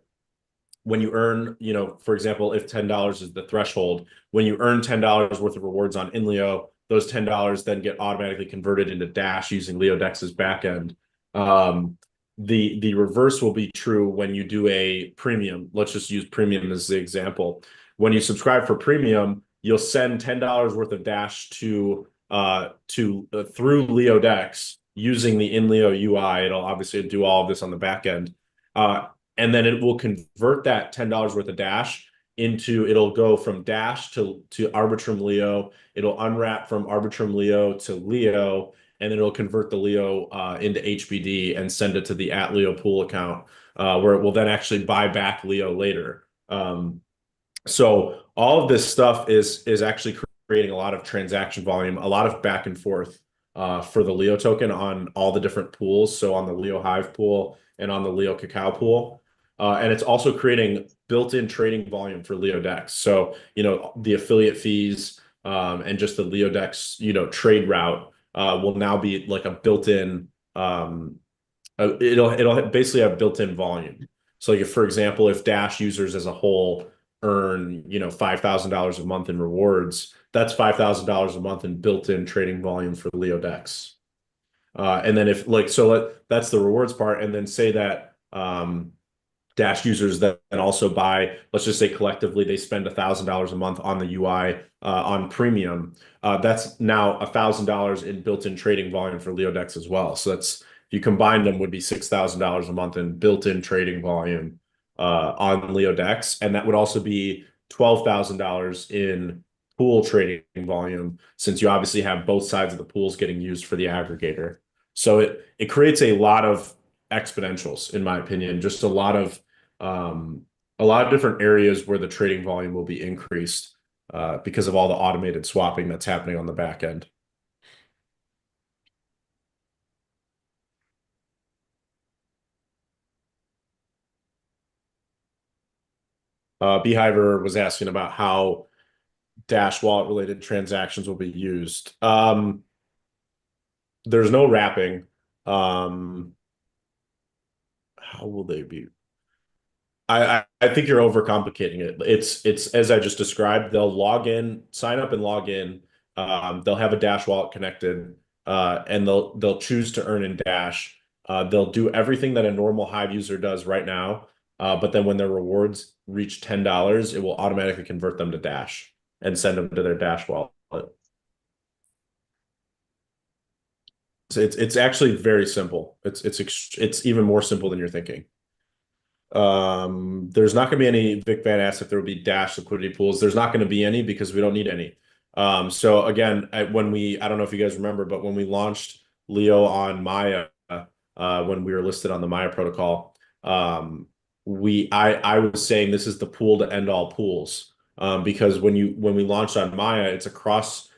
when you earn, for example, if $10 is the threshold, when you earn $10 worth of rewards on INLEO, those $10 then get automatically converted into Dash using LeoDex's backend. The reverse will be true when you do a premium. Let's just use premium as the example. When you subscribe for premium, you'll send $10 worth of Dash to through LeoDex using the INLEO UI. It'll obviously do all of this on the back end. And then it will convert that $10 worth of Dash it'll go from Dash to Arbitrum Leo. It'll unwrap from Arbitrum Leo to Leo, and then it'll convert the Leo into HBD and send it to the @Leo pool account, where it will then actually buy back Leo later. So all of this stuff is actually creating a lot of transaction volume, a lot of back and forth for the Leo token on all the different pools. So on the Leo Hive pool and on the Leo Cacao pool. And it's also creating built-in trading volume for LeoDex. So, the affiliate fees and just the LeoDex, trade route will now be like a built-in, it'll basically have built-in volume. So like if, for example, if Dash users as a whole earn, $5,000 a month in rewards, that's $5,000 a month in built-in trading volume for LeoDex. And then that's the rewards part. And then say that Dash users that also buy, let's just say collectively they spend $1,000 a month on the UI on premium. That's now $1,000 in built-in trading volume for LeoDex as well. So if you combine them, would be $6,000 a month in built-in trading volume on LeoDex, and that would also be $12,000 in pool trading volume, since you obviously have both sides of the pools getting used for the aggregator. So it creates a lot of exponentials, in my opinion, just a lot of different areas where the trading volume will be increased because of all the automated swapping that's happening on the back end. Beehiver was asking about how Dash wallet related transactions will be used. There's no wrapping. How will they be? I think you're overcomplicating it. It's as I just described. They'll log in, sign up and log in. They'll have a Dash wallet connected, and they'll choose to earn in Dash. They'll do everything that a normal Hive user does right now. But then when their rewards reach $10, it will automatically convert them to Dash and send them to their Dash wallet. So it's actually very simple. It's even more simple than you're thinking. There's not going to be any. Vic Van asked if there would be Dash liquidity pools. There's not going to be any because we don't need any. So again, I don't know if you guys remember, but when we launched Leo on Maya, when we were listed on the Maya protocol, I was saying this is the pool to end all pools, because when we launched on Maya, it's a cross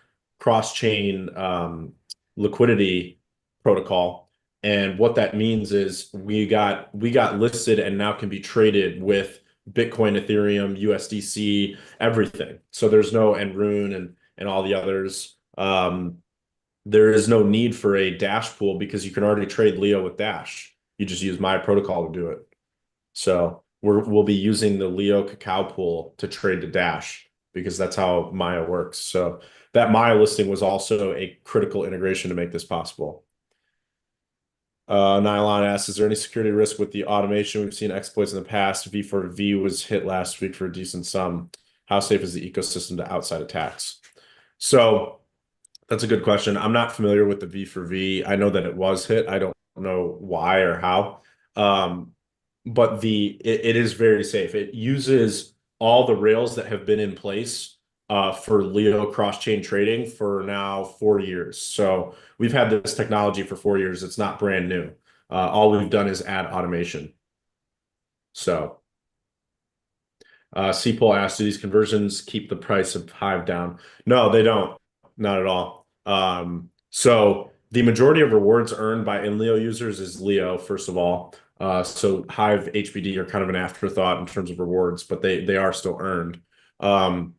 chain liquidity protocol. And what that means is we got listed and now can be traded with Bitcoin, Ethereum, USDC, everything. So there's no Enrune and all the others. There is no need for a Dash pool because you can already trade Leo with Dash. You just use my protocol to do it. So we'll be using the Leo Cacao pool to trade to Dash because that's how Maya works. So that Maya listing was also a critical integration to make this possible. Nylon asks, is there any security risk with the automation? We've seen exploits in the past. V4V was hit last week for a decent sum. How safe is the ecosystem to outside attacks? So that's a good question. I'm not familiar with the V4V. I know that it was hit. I don't know why or how. But it is very safe. It uses all the rails that have been in place for Leo cross-chain trading for now 4 years. So we've had this technology for 4 years. It's not brand new. All we've done is add automation. So CPOL asked, do these conversions keep the price of Hive down? No, they don't. Not at all. So the majority of rewards earned by INLEO users is Leo, first of all. So Hive HBD are kind of an afterthought in terms of rewards, but they are still earned. Um,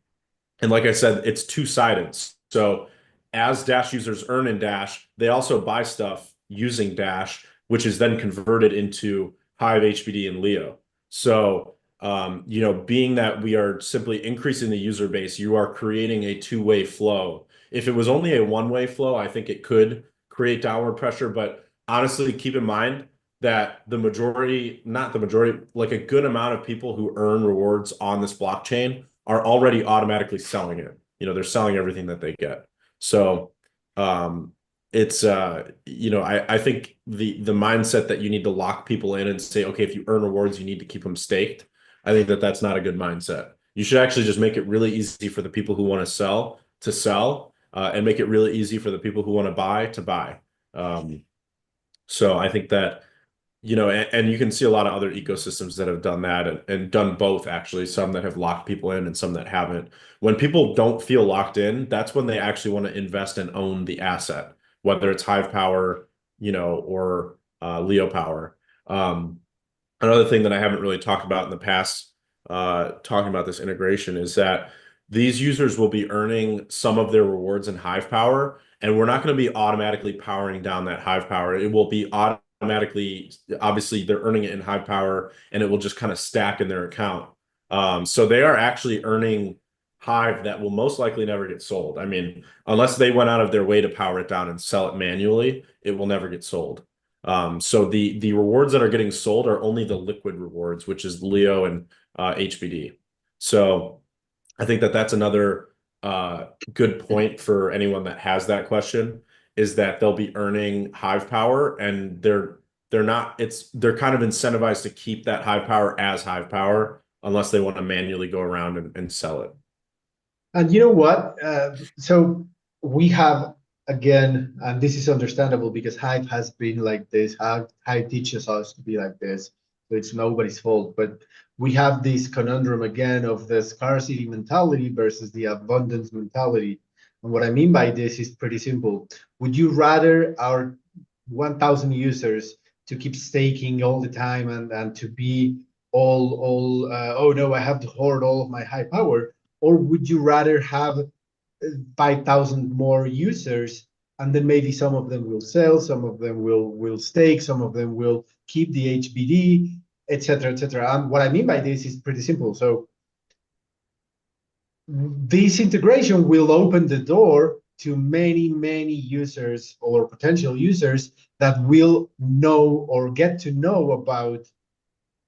and like I said, it's two-sided. So as Dash users earn in Dash, they also buy stuff using Dash, which is then converted into Hive, HBD, and Leo. So, being that we are simply increasing the user base, you are creating a two-way flow. If it was only a one-way flow, I think it could create downward pressure. But honestly, keep in mind that the majority, not the majority, like a good amount of people who earn rewards on this blockchain are already automatically selling it. They're selling everything that they get. So it's I think the mindset that you need to lock people in and say, okay, if you earn rewards, you need to keep them staked. I think that that's not a good mindset. You should actually just make it really easy for the people who want to sell, and make it really easy for the people who want to buy. So I think that and you can see a lot of other ecosystems that have done that and done both, actually, some that have locked people in and some that haven't. When people don't feel locked in, that's when they actually want to invest and own the asset, whether it's Hive Power, or Leo Power. Um, Another thing that I haven't really talked about in the past, talking about this integration, is that these users will be earning some of their rewards in Hive Power, and we're not going to be automatically powering down that Hive Power. It will be automatically, obviously, they're earning it in Hive Power, and it will just kind of stack in their account. So they are actually earning Hive that will most likely never get sold. I mean, unless they went out of their way to power it down and sell it manually, it will never get sold. So the rewards that are getting sold are only the liquid rewards, which is Leo and HBD. So I think that that's another good point for anyone that has that question, is that they'll be earning Hive Power, and they're kind of incentivized to keep that Hive Power as Hive Power unless they want to manually go around and sell it.
And you know what? So we have, again, and this is understandable because Hive has been like this. Hive teaches us to be like this. So it's nobody's fault. But we have this conundrum again of the scarcity mentality versus the abundance mentality. And what I mean by this is pretty simple. Would you rather our 1,000 users to keep staking all the time and to be oh no, I have to hoard all of my high power? Or would you rather have 5,000 more users, and then maybe some of them will sell, some of them will stake, some of them will keep the HBD, etc., etc. And what I mean by this is pretty simple. So this integration will open the door to many users or potential users that will know or get to know about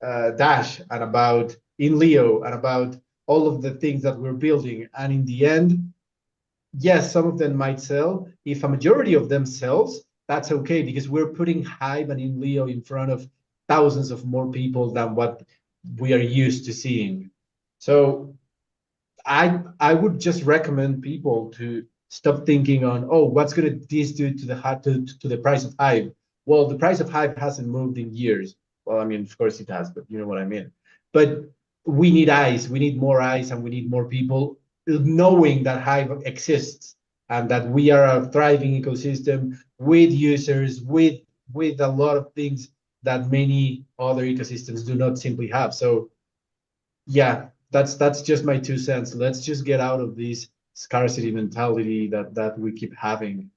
Dash and about INLEO and about all of the things that we're building. And in the end, yes, some of them might sell. If a majority of them sells, that's okay, because we're putting Hive and INLEO in front of thousands of more people than what we are used to seeing. So I would just recommend people to stop thinking on, oh, what's gonna this do to the price of Hive? Well, the price of Hive hasn't moved in years. Well, I mean, of course it has, but you know what I mean. But we need eyes, we need more eyes, and we need more people knowing that Hive exists and that we are a thriving ecosystem with users, with a lot of things that many other ecosystems do not simply have. So yeah, that's just my 2 cents. Let's just get out of this scarcity mentality that we keep having.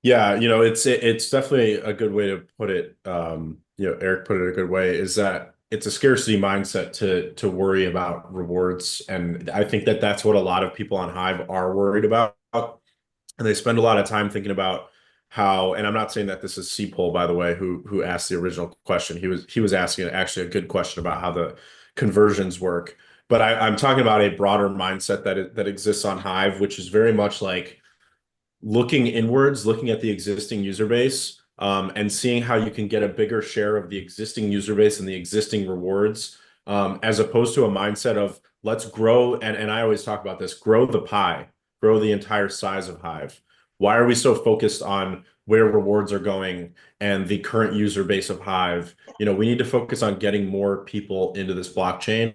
Yeah, it's definitely a good way to put it. Eric put it a good way, is that it's a scarcity mindset to worry about rewards, and I think that that's what a lot of people on Hive are worried about, and they spend a lot of time thinking about how. And I'm not saying that this is C-Pole, by the way, who asked the original question. He was asking actually a good question about how the conversions work, but I'm talking about a broader mindset that exists on Hive, which is very much like looking inwards, looking at the existing user base, and seeing how you can get a bigger share of the existing user base and the existing rewards, as opposed to a mindset of let's grow. And I always talk about this: grow the pie, grow the entire size of Hive. Why are we so focused on where rewards are going and the current user base of Hive? We need to focus on getting more people into this blockchain,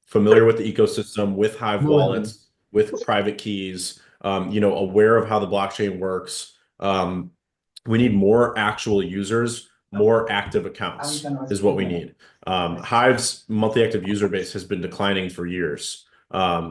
familiar with the ecosystem, with Hive
Technology.
wallets, with private keys, aware of how the blockchain works. We need more actual users, more active accounts is what we need. Hive's monthly active user base has been declining for years.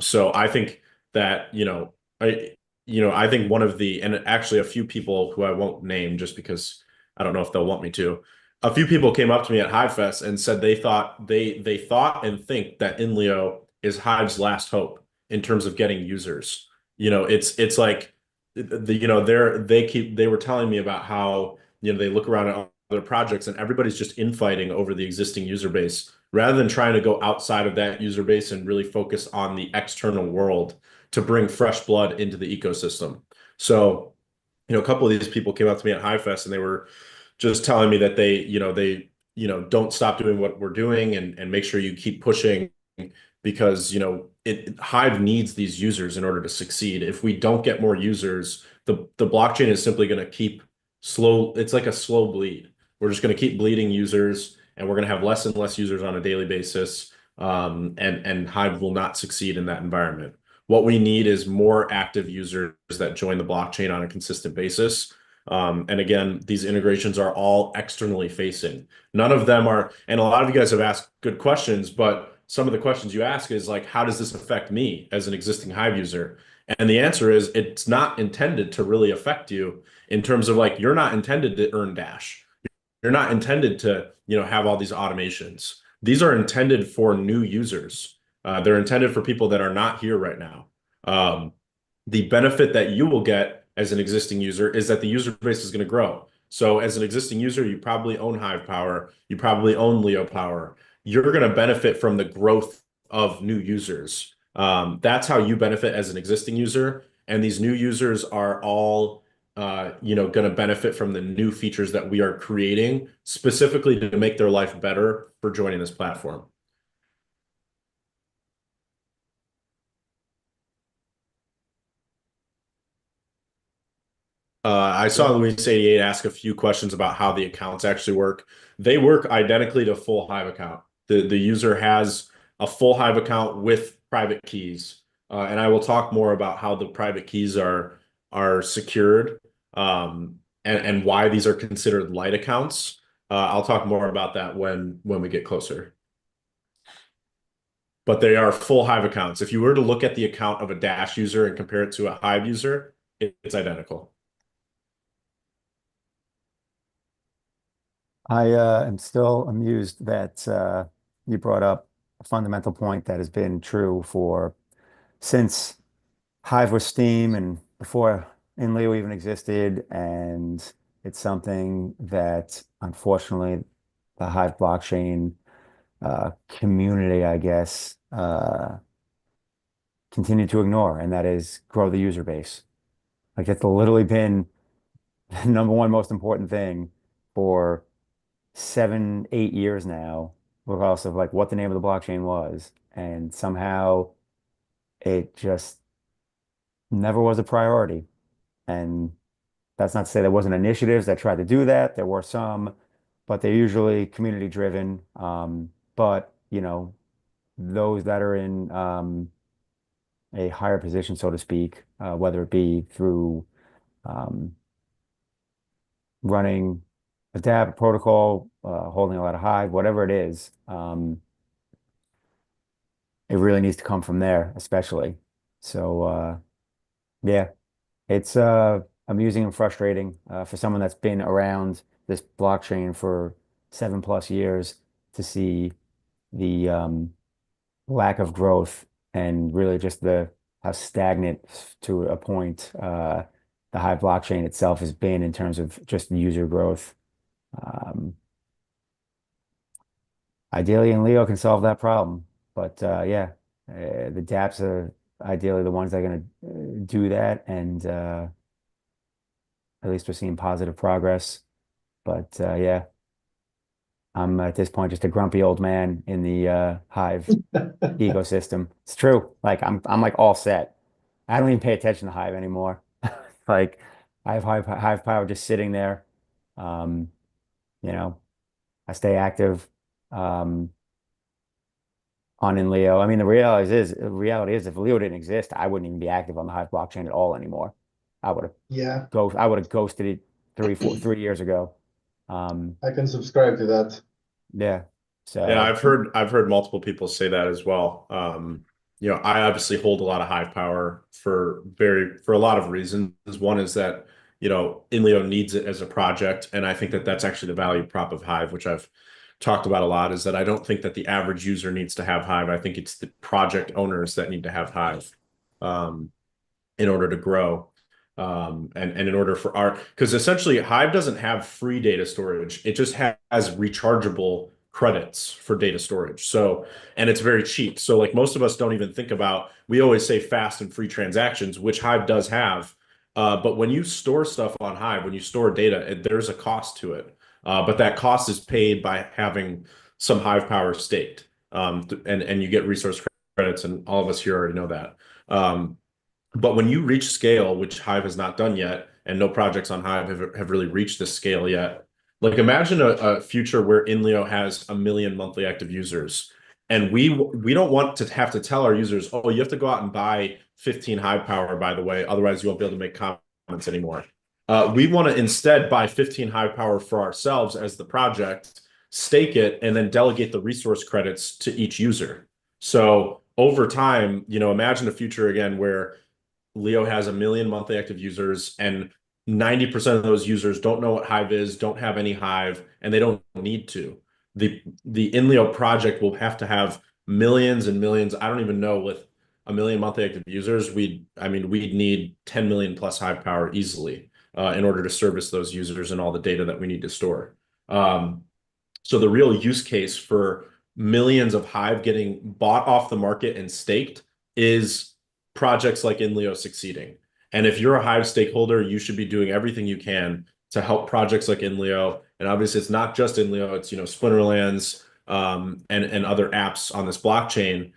So I think that, I think one of the, and actually a few people who I won't name just because I don't know if they'll want me to, a few people came up to me at Hive Fest and said they thought and think that INLEO is Hive's last hope in terms of getting users. It's like they were telling me about how they look around at other projects and everybody's just infighting over the existing user base rather than trying to go outside of that user base and really focus on the external world to bring fresh blood into the ecosystem. So, a couple of these people came up to me at Hive Fest and they were just telling me that don't stop doing what we're doing and make sure you keep pushing because, Hive needs these users in order to succeed. If we don't get more users, the blockchain is simply going to keep slow. It's like a slow bleed. We're just going to keep bleeding users and we're going to have less and less users on a daily basis. And Hive will not succeed in that environment. What we need is more active users that join the blockchain on a consistent basis. And again, these integrations are all externally facing. None of them are, and a lot of you guys have asked good questions, but some of the questions you ask is like, how does this affect me as an existing Hive user? And the answer is it's not intended to really affect you in terms of like, you're not intended to earn Dash. You're not intended to, have all these automations. These are intended for new users. They're intended for people that are not here right now. The benefit that you will get as an existing user is that the user base is going to grow. So as an existing user, you probably own Hive Power, you probably own Leo Power. You're going to benefit from the growth of new users. That's how you benefit as an existing user. And these new users are all, going to benefit from the new features that we are creating specifically to make their life better for joining this platform. I saw Luis88 ask a few questions about how the accounts actually work. They work identically to full Hive account. The user has a full Hive account with private keys. And I will talk more about how the private keys are secured and why these are considered Lite accounts. I'll talk more about that when we get closer. But they are full Hive accounts. If you were to look at the account of a Dash user and compare it to a Hive user, it's identical.
I am still amused that you brought up a fundamental point that has been true for since Hive was Steam and before INLEO even existed, and it's something that unfortunately the Hive blockchain community, I guess, continue to ignore, and that is grow the user base. Like it's literally been the number one most important thing for 7, 8 years now, regardless of like what the name of the blockchain was. And somehow it just never was a priority. And that's not to say there wasn't initiatives that tried to do that. There were some, but they're usually community driven. But those that are in a higher position, so to speak, whether it be through um, running a dApp, a protocol, holding a lot of Hive, whatever it is, it really needs to come from there, especially. So, yeah, it's amusing and frustrating for someone that's been around this blockchain for 7+ years to see the lack of growth and really just the how stagnant to a point the Hive blockchain itself has been in terms of just user growth. Um, Ideally, and Leo can solve that problem. But yeah, the dApps are ideally the ones that are going to do that. And at least we're seeing positive progress. But yeah, I'm at this point just a grumpy old man in the Hive ecosystem. It's true. Like I'm like all set. I don't even pay attention to Hive anymore. Like I have Hive Power just sitting there. Um, you know, I stay active. Um, on INLEO. I mean, the reality is if Leo didn't exist, I wouldn't even be active on the Hive blockchain at all anymore. I would have
Yeah.
I would have ghosted it 3 years ago.
I can subscribe to that.
Yeah.
Yeah,
So
I've heard multiple people say that as well. I obviously hold a lot of Hive power for a lot of reasons. One is that, INLEO needs it as a project, and I think that that's actually the value prop of Hive, which I've talked about a lot, is that I don't think that the average user needs to have Hive. I think it's the project owners that need to have Hive. Um, in order to grow. And in order for our, because essentially Hive doesn't have free data storage. It just has rechargeable credits for data storage. So, and it's very cheap. So like most of us don't even think about, we always say fast and free transactions, which Hive does have. But when you store stuff on Hive, when you store data, there's a cost to it. But that cost is paid by having some Hive power staked. And you get resource credits, and all of us here already know that. But when you reach scale, which Hive has not done yet, and no projects on Hive have really reached this scale yet, like imagine a future where INLEO has 1 million monthly active users. And we don't want to have to tell our users, oh, you have to go out and buy 15 Hive power, by the way, otherwise you won't be able to make comments anymore. We want to instead buy 15 Hive power for ourselves as the project, stake it, and then delegate the resource credits to each user. So over time, imagine a future again where Leo has 1 million monthly active users, and 90% of those users don't know what Hive is, don't have any Hive, and they don't need to. The INLEO project will have to have millions and millions. I don't even know, with 1 million monthly active users, we'd need 10 million plus Hive power easily in order to service those users and all the data that we need to store. So the real use case for millions of Hive getting bought off the market and staked is projects like INLEO succeeding. And if you're a Hive stakeholder, you should be doing everything you can to help projects like INLEO. And obviously, it's not just INLEO; it's Splinterlands and other apps on this blockchain.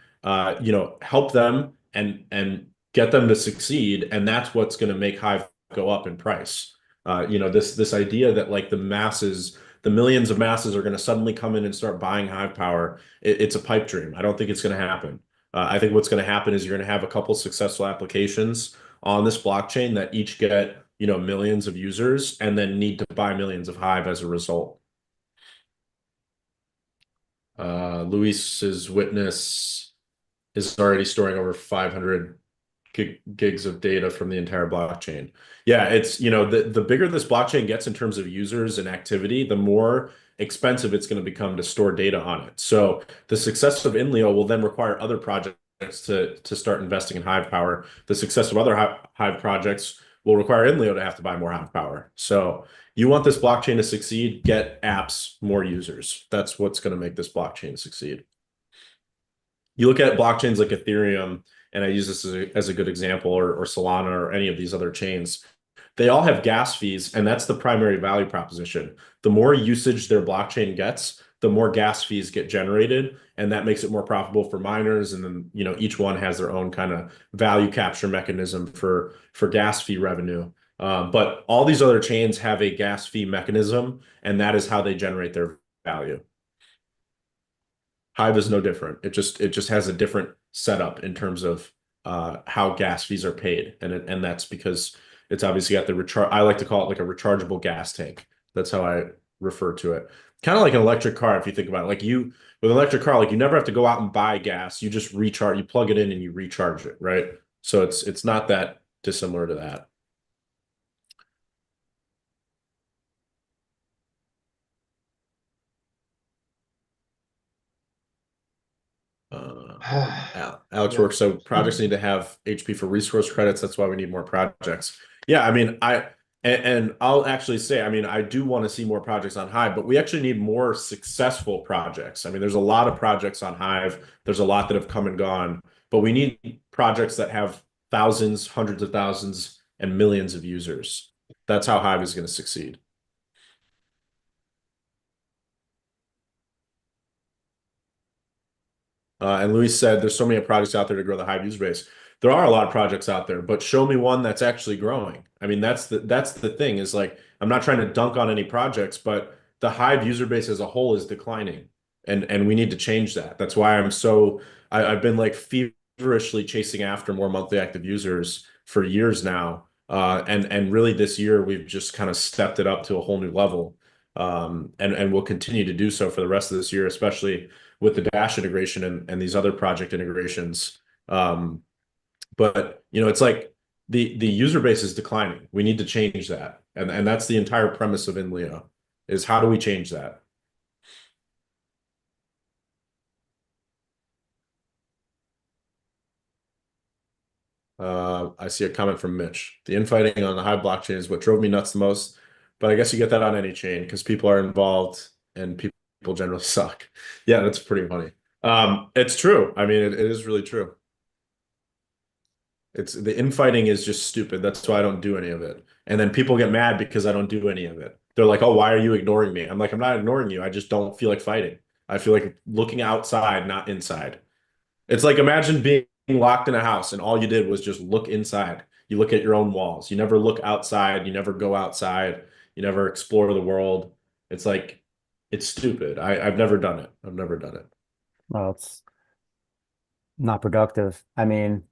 Help them and get them to succeed, and that's what's going to make Hive go up in price. This idea that like the millions of masses are going to suddenly come in and start buying Hive power, it's a pipe dream. I don't think it's going to happen. I think what's going to happen is you're going to have a couple successful applications on this blockchain that each get, millions of users and then need to buy millions of Hive as a result. Luis's witness is already storing over 500 gigs of data from the entire blockchain. Yeah, it's, the bigger this blockchain gets in terms of users and activity, the more expensive it's going to become to store data on it. So the success of INLEO will then require other projects to start investing in Hive power. The success of other Hive projects will require INLEO to have to buy more Hive power. So you want this blockchain to succeed, get apps more users. That's what's going to make this blockchain succeed. You look at blockchains like Ethereum, and I use this as a good example, or Solana, or any of these other chains. They all have gas fees, and that's the primary value proposition. The more usage their blockchain gets, the more gas fees get generated, and that makes it more profitable for miners. And then, each one has their own kind of value capture mechanism for gas fee revenue. But all these other chains have a gas fee mechanism, and that is how they generate their value. Hive is no different. It just has a different setup in terms of how gas fees are paid, and that's because it's obviously got the recharge. I like to call it like a rechargeable gas tank. That's how I refer to it. Kind of like an electric car, if you think about it. Like with an electric car, like you never have to go out and buy gas. You just recharge. You plug it in and you recharge it, right? So it's not that dissimilar to that. Uh, Alex
Yeah.
works. So projects need to have HP for resource credits. That's why we need more projects. Yeah, I mean, and I'll actually say, I mean, I do want to see more projects on Hive, but we actually need more successful projects. I mean, there's a lot of projects on Hive. There's a lot that have come and gone, but we need projects that have thousands, hundreds of thousands, and millions of users. That's how Hive is going to succeed. And Luis said, there's so many projects out there to grow the Hive user base. There are a lot of projects out there, but show me one that's actually growing. I mean, that's the thing, is like, I'm not trying to dunk on any projects, but the Hive user base as a whole is declining, and we need to change that. That's why I've been like feverishly chasing after more monthly active users for years now. And really this year we've just kind of stepped it up to a whole new level. and will continue to do so for the rest of this year, especially with the Dash integration and these other project integrations. But it's like the user base is declining. We need to change that, and that's the entire premise of INLEO is how do we change that? I see a comment from Mitch. The infighting on the Hive blockchain is what drove me nuts the most. But I guess you get that on any chain because people are involved and people generally suck. Yeah, that's pretty funny. It's true. I mean, it is really true. It's the infighting is just stupid. That's why I don't do any of it. And then people get mad because I don't do any of it. They're like, "Oh, why are you ignoring me?" I'm like, "I'm not ignoring you. I just don't feel like fighting. I feel like looking outside, not inside." It's like imagine being locked in a house and all you did was just look inside. You look at your own walls. You never look outside. You never go outside. You never explore the world. It's like it's stupid. I've never done it. I've never done it.
Well, it's not productive. I mean,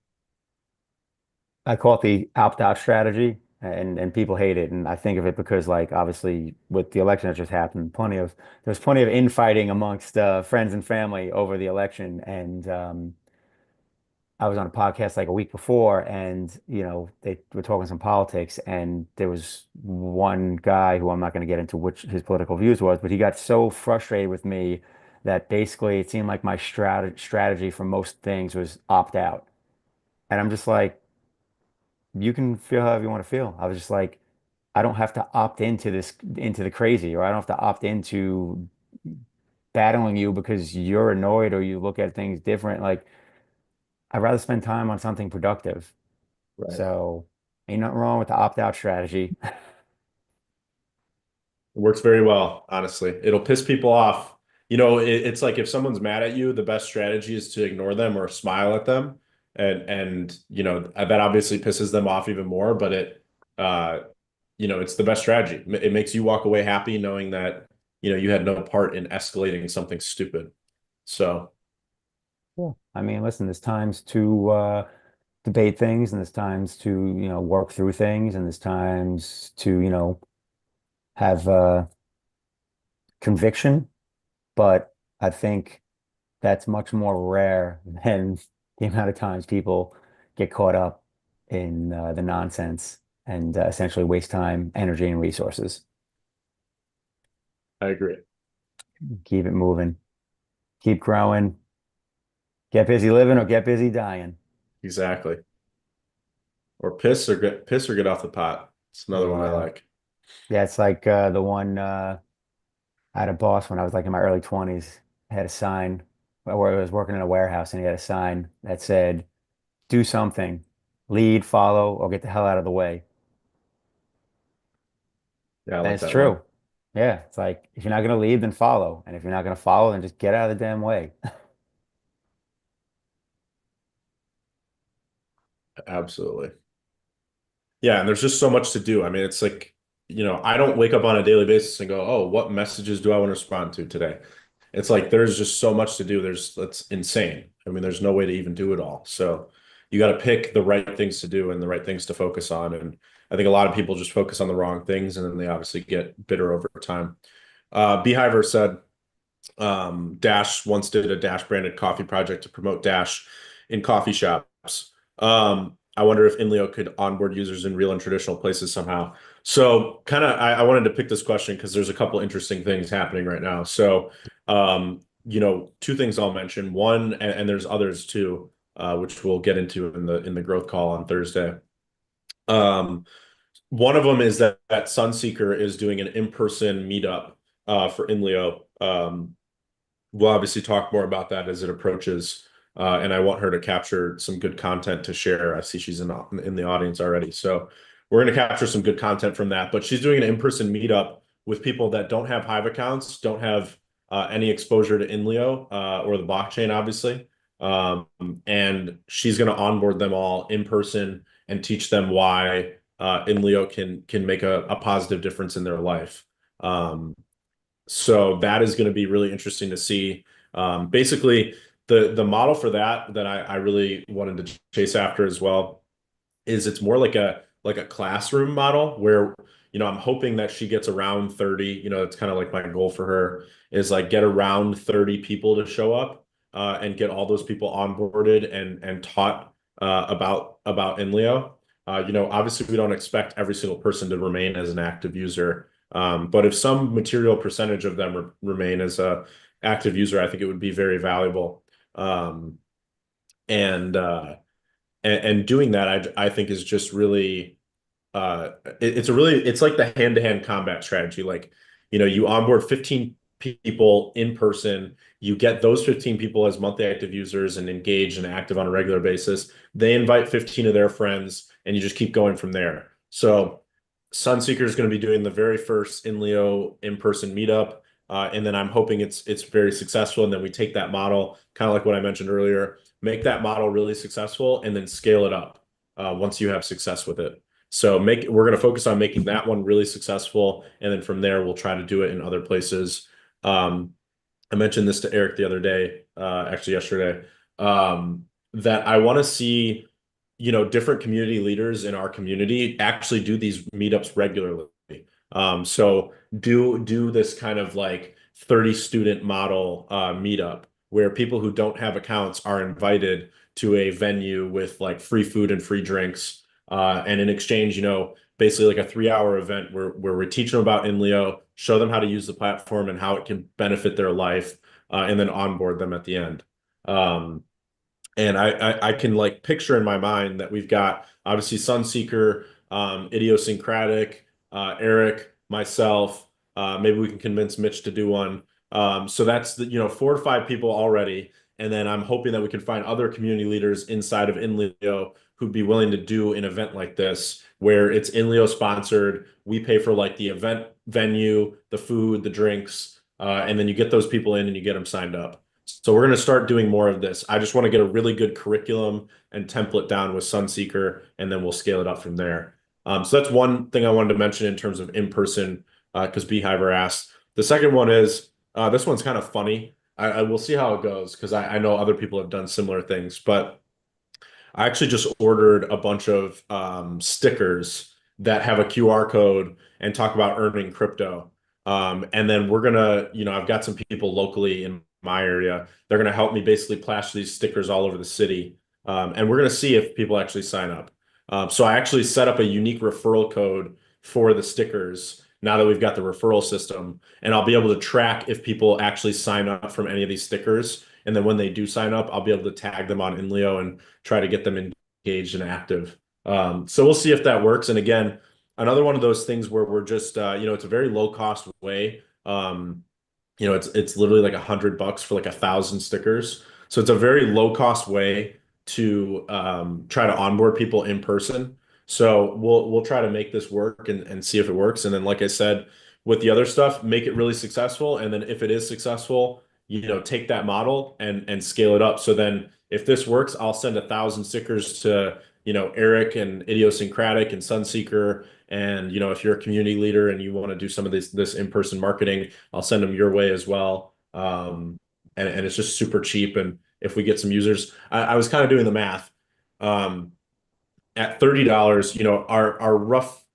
I call it the opt-out strategy, and people hate it. And I think of it because, like, obviously, with the election that just happened, there's plenty of infighting amongst friends and family over the election. And I was on a podcast like a week before, and they were talking some politics, and there was one guy who I'm not going to get into which his political views was, but he got so frustrated with me that basically it seemed like my strategy for most things was opt out. And I'm just like, you can feel however you want to feel. I was just like, I don't have to opt into the crazy, or I don't have to opt into battling you because you're annoyed or you look at things different. Like, I'd rather spend time on something productive.
Right.
So, ain't nothing wrong with the opt-out strategy.
It works very well, honestly. It'll piss people off. It's like if someone's mad at you, the best strategy is to ignore them or smile at them. And that obviously pisses them off even more, but uh it's the best strategy. It makes you walk away happy knowing that, you had no part in escalating something stupid. So,
Yeah. I mean, listen, there's times to debate things, and there's times to, work through things, and there's times to, have conviction. But I think that's much more rare than the amount of times people get caught up in the nonsense and essentially waste time, energy, and resources.
I agree.
Keep it moving, keep growing, get busy living or get busy dying.
Exactly. Or piss or get off the pot. It's another one I
Yeah.
like.
Yeah, it's like the one I had a boss when I was like in my early 20s. I had a sign where I was working in a warehouse, and he had a sign that said, "Do something, lead, follow, or get the hell out of the way."
Yeah, I
And
like
it's
that one.
true. Yeah, it's like if you're not going to lead, then follow. And if you're not going to follow, then just get out of the damn way.
Absolutely. Yeah, and there's just so much to do. I mean, it's like, I don't wake up on a daily basis and go, "Oh, what messages do I want to respond to today?" It's like there's just so much to do. That's insane. I mean, there's no way to even do it all. So you got to pick the right things to do and the right things to focus on. And I think a lot of people just focus on the wrong things and then they obviously get bitter over time. Beehiver said, Dash once did a Dash branded coffee project to promote Dash in coffee shops. I wonder if INLEO could onboard users in real and traditional places somehow. So, kind of, I wanted to pick this question because there's a couple interesting things happening right now. So, two things I'll mention. One, and there's others too, which we'll get into in the growth call on Thursday. Um, One of them is that Sunseeker is doing an in-person meetup for INLEO. We'll obviously talk more about that as it approaches. And I want her to capture some good content to share. I see she's in the audience already. So we're going to capture some good content from that. But she's doing an in-person meetup with people that don't have Hive accounts, don't have any exposure to INLEO or the blockchain, obviously. And she's going to onboard them all in person and teach them why INLEO can make a positive difference in their life. So that is going to be really interesting to see. Basically, the model for that I really wanted to chase after as well is it's more like like a classroom model where, I'm hoping that she gets around 30. It's kind of like my goal for her is like get around 30 people to show up, and get all those people onboarded and taught about INLEO. Obviously we don't expect every single person to remain as an active user. But if some material percentage of them remain as a active user, I think it would be very valuable. Um, and uh, and doing that, I think is just really it's like the hand-to-hand combat strategy. Like, you onboard 15 people in person, you get those 15 people as monthly active users and engaged and active on a regular basis. They invite 15 of their friends, and you just keep going from there. So Sunseeker is going to be doing the very first INLEO in-person meetup. And then I'm hoping it's very successful. And then we take that model, kind of like what I mentioned earlier, make that model really successful, and then scale it up once you have success with it. So we're going to focus on making that one really successful, and then from there we'll try to do it in other places. Um, I mentioned this to Eric the other day, actually yesterday, that I want to see, different community leaders in our community actually do these meetups regularly. So do this kind of like 30 student model meetup where people who don't have accounts are invited to a venue with like free food and free drinks. And in exchange, basically like a 3-hour event where we teach them about INLEO, show them how to use the platform and how it can benefit their life, and then onboard them at the end. Um, and I can like picture in my mind that we've got obviously Sunseeker, Idiosyncratic, Eric, myself. Maybe we can convince Mitch to do one. So that's 4 to 5 people already. And then I'm hoping that we can find other community leaders inside of INLEO who'd be willing to do an event like this, where it's INLEO sponsored. We pay for like the event venue, the food, the drinks, and then you get those people in and you get them signed up. So we're going to start doing more of this. I just want to get a really good curriculum and template down with Sunseeker, and then we'll scale it up from there. So that's one thing I wanted to mention in terms of in-person, because Beehiver asked. The second one is, this one's kind of funny. I will see how it goes, because I know other people have done similar things, but I actually just ordered a bunch of stickers that have a QR code and talk about earning crypto. And then we're gonna, I've got some people locally in my area. They're gonna help me basically plaster these stickers all over the city. And we're gonna see if people actually sign up. So I actually set up a unique referral code for the stickers now that we've got the referral system, and I'll be able to track if people actually sign up from any of these stickers. And then when they do sign up, I'll be able to tag them on INLEO and try to get them engaged and active. So we'll see if that works. And again, another one of those things where we're just, it's a very low cost way. It's literally like $100 for like 1,000 stickers. So it's a very low cost way to try to onboard people in person. So we'll try to make this work and see if it works. And then, like I said, with the other stuff, make it really successful. And then if it is successful, take that model and scale it up. So then if this works, I'll send 1,000 stickers to, Eric and Idiosyncratic and Sunseeker. And, if you're a community leader and you want to do some of this in-person marketing, I'll send them your way as well. And it's just super cheap. And if we get some users, I was kind of doing the math. Um, at $30, our rough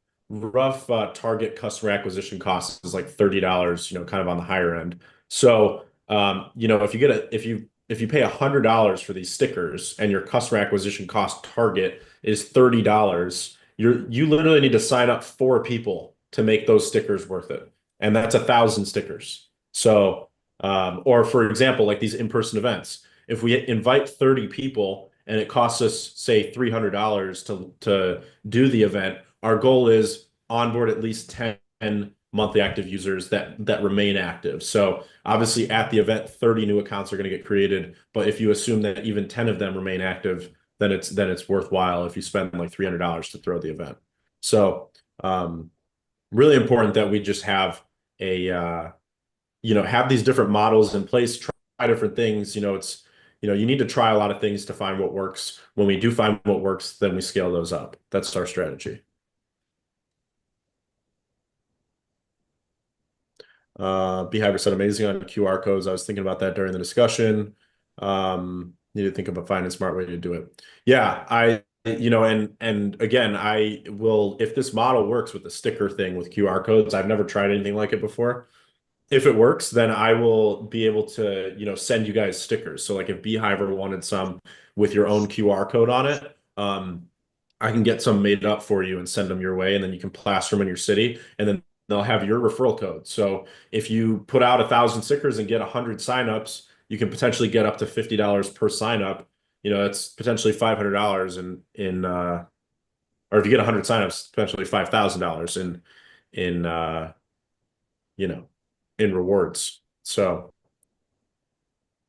target customer acquisition cost is like $30, kind of on the higher end. So, if you pay $100 for these stickers and your customer acquisition cost target is $30, you literally need to sign up 4 people to make those stickers worth it, and that's 1,000 stickers. So, or for example, like these in-person events, if we invite 30 people and it costs us, say, $300 to do the event, our goal is onboard at least 10 monthly active users that remain active. So obviously at the event, 30 new accounts are going to get created. But if you assume that even 10 of them remain active, then it's worthwhile if you spend like $300 to throw the event. So really important that we just have have these different models in place, try different things. You need to try a lot of things to find what works. When we do find what works, then we scale those up. That's our strategy. Beehiver said amazing on QR codes. I was thinking about that during the discussion. Need to think of finding a smart way to do it. Yeah, and again, I will, if this model works with the sticker thing with QR codes, I've never tried anything like it before. If it works, then I will be able to, send you guys stickers. So like if Beehiver wanted some with your own QR code on it, I can get some made up for you and send them your way, and then you can plaster them in your city, and then they'll have your referral code. So if you put out 1,000 stickers and get 100 signups, you can potentially get up to $50 per signup. It's potentially $500 or if you get 100 signups, potentially $5,000 in you know, in rewards. So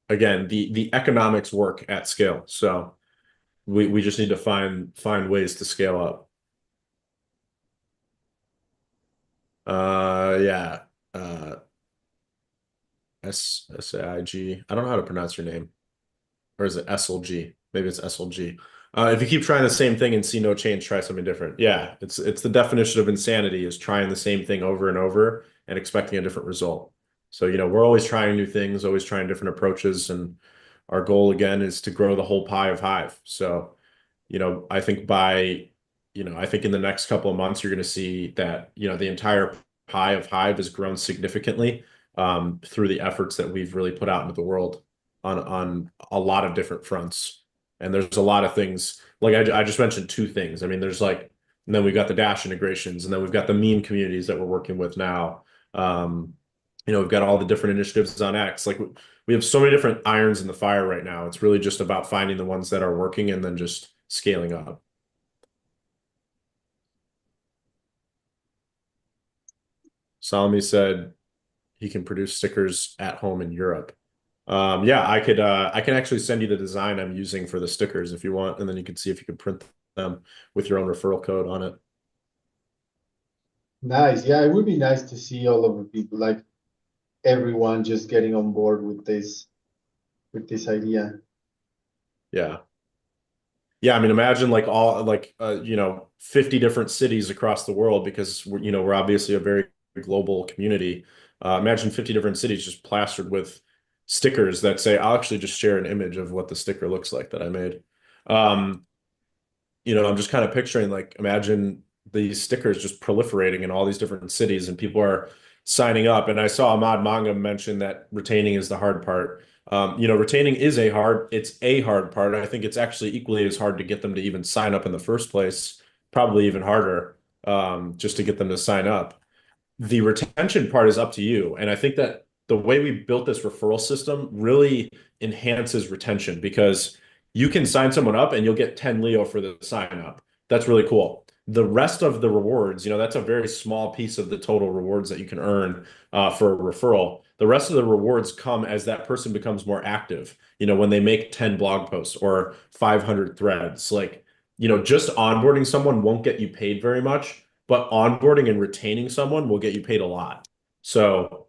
again, the economics work at scale. So we just need to find ways to scale up. Yeah. SAIG. I don't know how to pronounce your name. Or is it SLG? Maybe it's SLG. If you keep trying the same thing and see no change, try something different. Yeah, it's the definition of insanity is trying the same thing over and over and expecting a different result. So, we're always trying new things, always trying different approaches, and our goal again is to grow the whole pie of Hive. So, I think I think in the next couple of months, you're going to see that, the entire pie of Hive has grown significantly through the efforts that we've really put out into the world on a lot of different fronts. And there's a lot of things, like I just mentioned two things. I mean, there's like, and then we've got the Dash integrations, and then we've got the meme communities that we're working with now. We've got all the different initiatives on X. Like we have so many different irons in the fire right now. It's really just about finding the ones that are working and then just scaling up. Salami said he can produce stickers at home in Europe. Yeah, I can actually send you the design I'm using for the stickers if you want, and then you can see if you can print them with your own referral code on it.
Nice. Yeah, it would be nice to see all of the people, like everyone just getting on board with this idea.
Yeah. Yeah, I mean, imagine like all like 50 different cities across the world because we're obviously a very global community. Imagine 50 different cities just plastered with stickers that say, I'll actually just share an image of what the sticker looks like that I made. Um, I'm just kind of picturing like imagine these stickers just proliferating in all these different cities and people are signing up. And I saw Ahmad Manga mention that retaining is the hard part. Retaining is it's a hard part. I think it's actually equally as hard to get them to even sign up in the first place, probably even harder, just to get them to sign up. The retention part is up to you. And I think that the way we built this referral system really enhances retention because you can sign someone up and you'll get 10 Leo for the sign up. That's really cool. The rest of the rewards, that's a very small piece of the total rewards that you can earn for a referral. The rest of the rewards come as that person becomes more active, when they make 10 blog posts or 500 threads. Like, just onboarding someone won't get you paid very much, but onboarding and retaining someone will get you paid a lot. So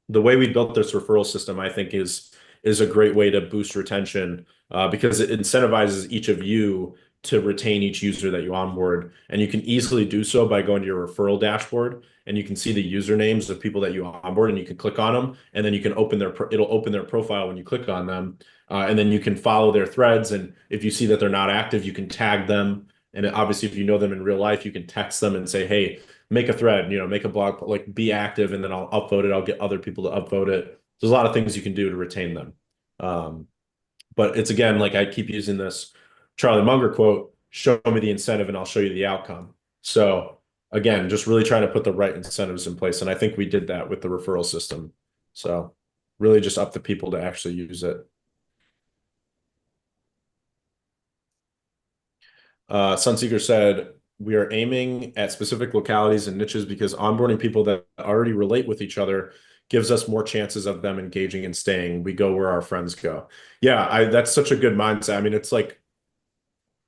the way we built this referral system, I think, is a great way to boost retention because it incentivizes each of you to retain each user that you onboard. And you can easily do so by going to your referral dashboard and you can see the usernames of people that you onboard and you can click on them and then you can it'll open their profile when you click on them. And then you can follow their threads. And if you see that they're not active, you can tag them. And obviously, if you know them in real life, you can text them and say, hey, make a thread, make a blog, like be active, and then I'll upvote it. I'll get other people to upvote it. There's a lot of things you can do to retain them. But it's again, like I keep using this Charlie Munger quote, show me the incentive and I'll show you the outcome. So again, just really trying to put the right incentives in place. And I think we did that with the referral system. So really just up to people to actually use it. Sunseeker said, we are aiming at specific localities and niches because onboarding people that already relate with each other gives us more chances of them engaging and staying. We go where our friends go. Yeah, that's such a good mindset. I mean, it's like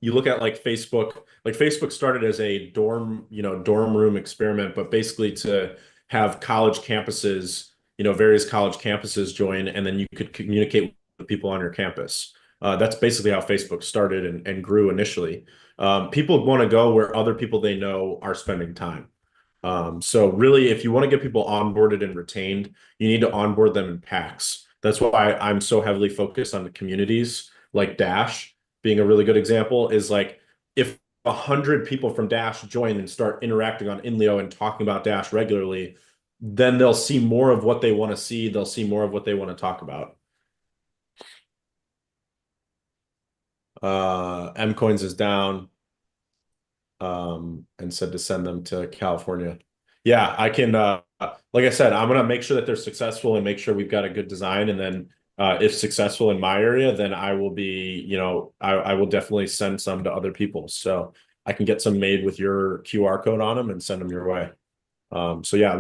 you look at like Facebook started as a dorm room experiment, but basically to have college campuses, various college campuses join, and then you could communicate with people on your campus. That's basically how Facebook started and grew initially. People want to go where other people they know are spending time. So really, if you want to get people onboarded and retained, you need to onboard them in packs. That's why I'm so heavily focused on the communities, like Dash being a really good example, is like if 100 people from Dash join and start interacting on INLEO and talking about Dash regularly, then they'll see more of what they want to see. They'll see more of what they want to talk about. M Coins is down, and said to send them to California. Yeah, I can, like I said, I'm gonna make sure that they're successful and make sure we've got a good design. And then if successful in my area, then I will be, I will definitely send some to other people. So I can get some made with your QR code on them and send them your way. So yeah,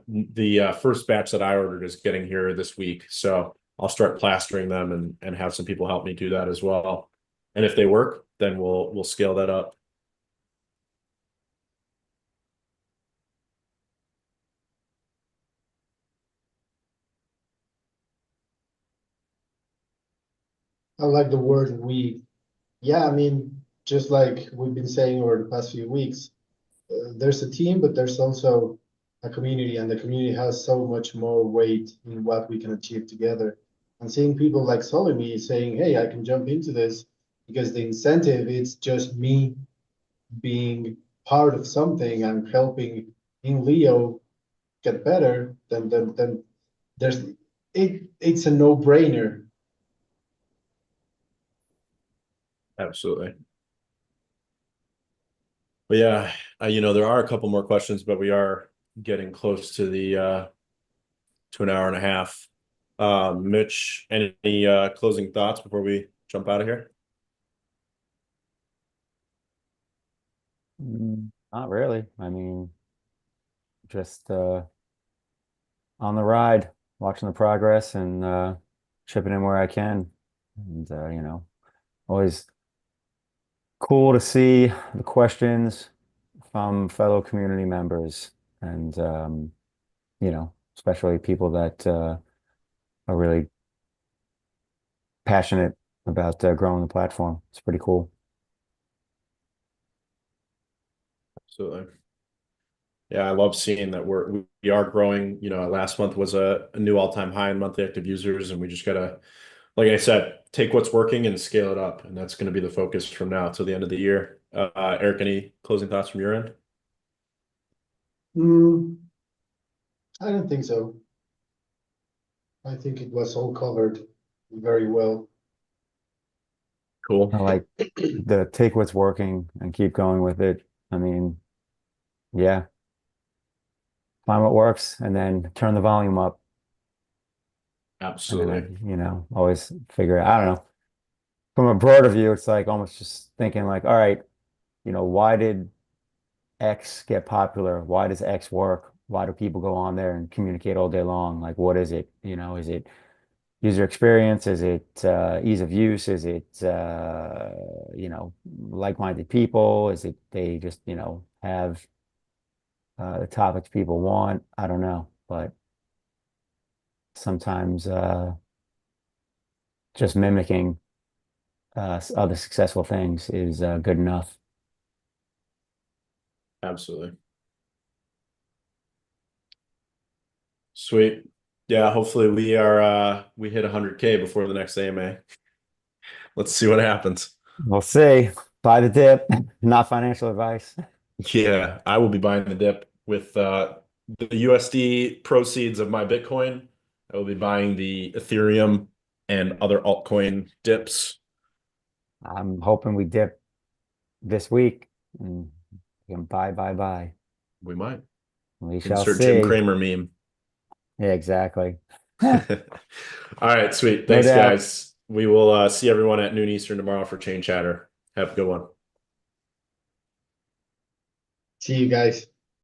the first batch that I ordered is getting here this week. So I'll start plastering them and have some people help me do that as well. And if they work, then we'll scale that up.
I like the word we. Yeah, I mean, just like we've been saying over the past few weeks, there's a team, but there's also a community, and the community has so much more weight in what we can achieve together. And seeing people like Solimi saying, "Hey, I can jump into this," because the incentive is just me being part of something and helping INLEO get better, then there's it's a no-brainer.
Absolutely. But yeah, there are a couple more questions, but we are getting close to the to an hour and a half. Mitch, any closing thoughts before we jump out of here?
Not really. I mean, just on the ride, watching the progress and chipping in where I can. And always cool to see the questions from fellow community members and especially people that are really passionate about growing the platform. It's pretty cool.
Absolutely. Yeah, I love seeing that we are growing. Last month was a new all-time high in monthly active users, and we just gotta, like I said, take what's working and scale it up, and that's going to be the focus from now till the end of the year. Eric, any closing thoughts from your end?
Mm, I don't think so. I think it was all covered very well.
Cool.
I like the take what's working and keep going with it. I mean, yeah, find what works and then turn the volume up. And then
Absolutely.
always figure out, I don't know. From a broader view, it's like almost just thinking like, all right, why did X get popular? Why does X work? Why do people go on there and communicate all day long? Like, what is it? Is it user experience? Is it ease of use? Is it like-minded people? Is it they just, have the topics people want? I don't know, but sometimes just mimicking other successful things is good enough.
Absolutely. Sweet. Yeah, hopefully we hit 100K before the next AMA. Let's see what happens.
We'll see. Buy the dip, not financial advice.
Yeah, I will be buying the dip with the USD proceeds of my Bitcoin. I will be buying the Ethereum and other altcoin dips.
I'm hoping we dip this week and we can buy.
We might.
We shall
Insert Jim
see.
Cramer meme.
Yeah, exactly.
All right, sweet.
No
Thanks,
doubt.
guys. We will see everyone at noon Eastern tomorrow for Chain Chatter. Have a good one.
See you guys.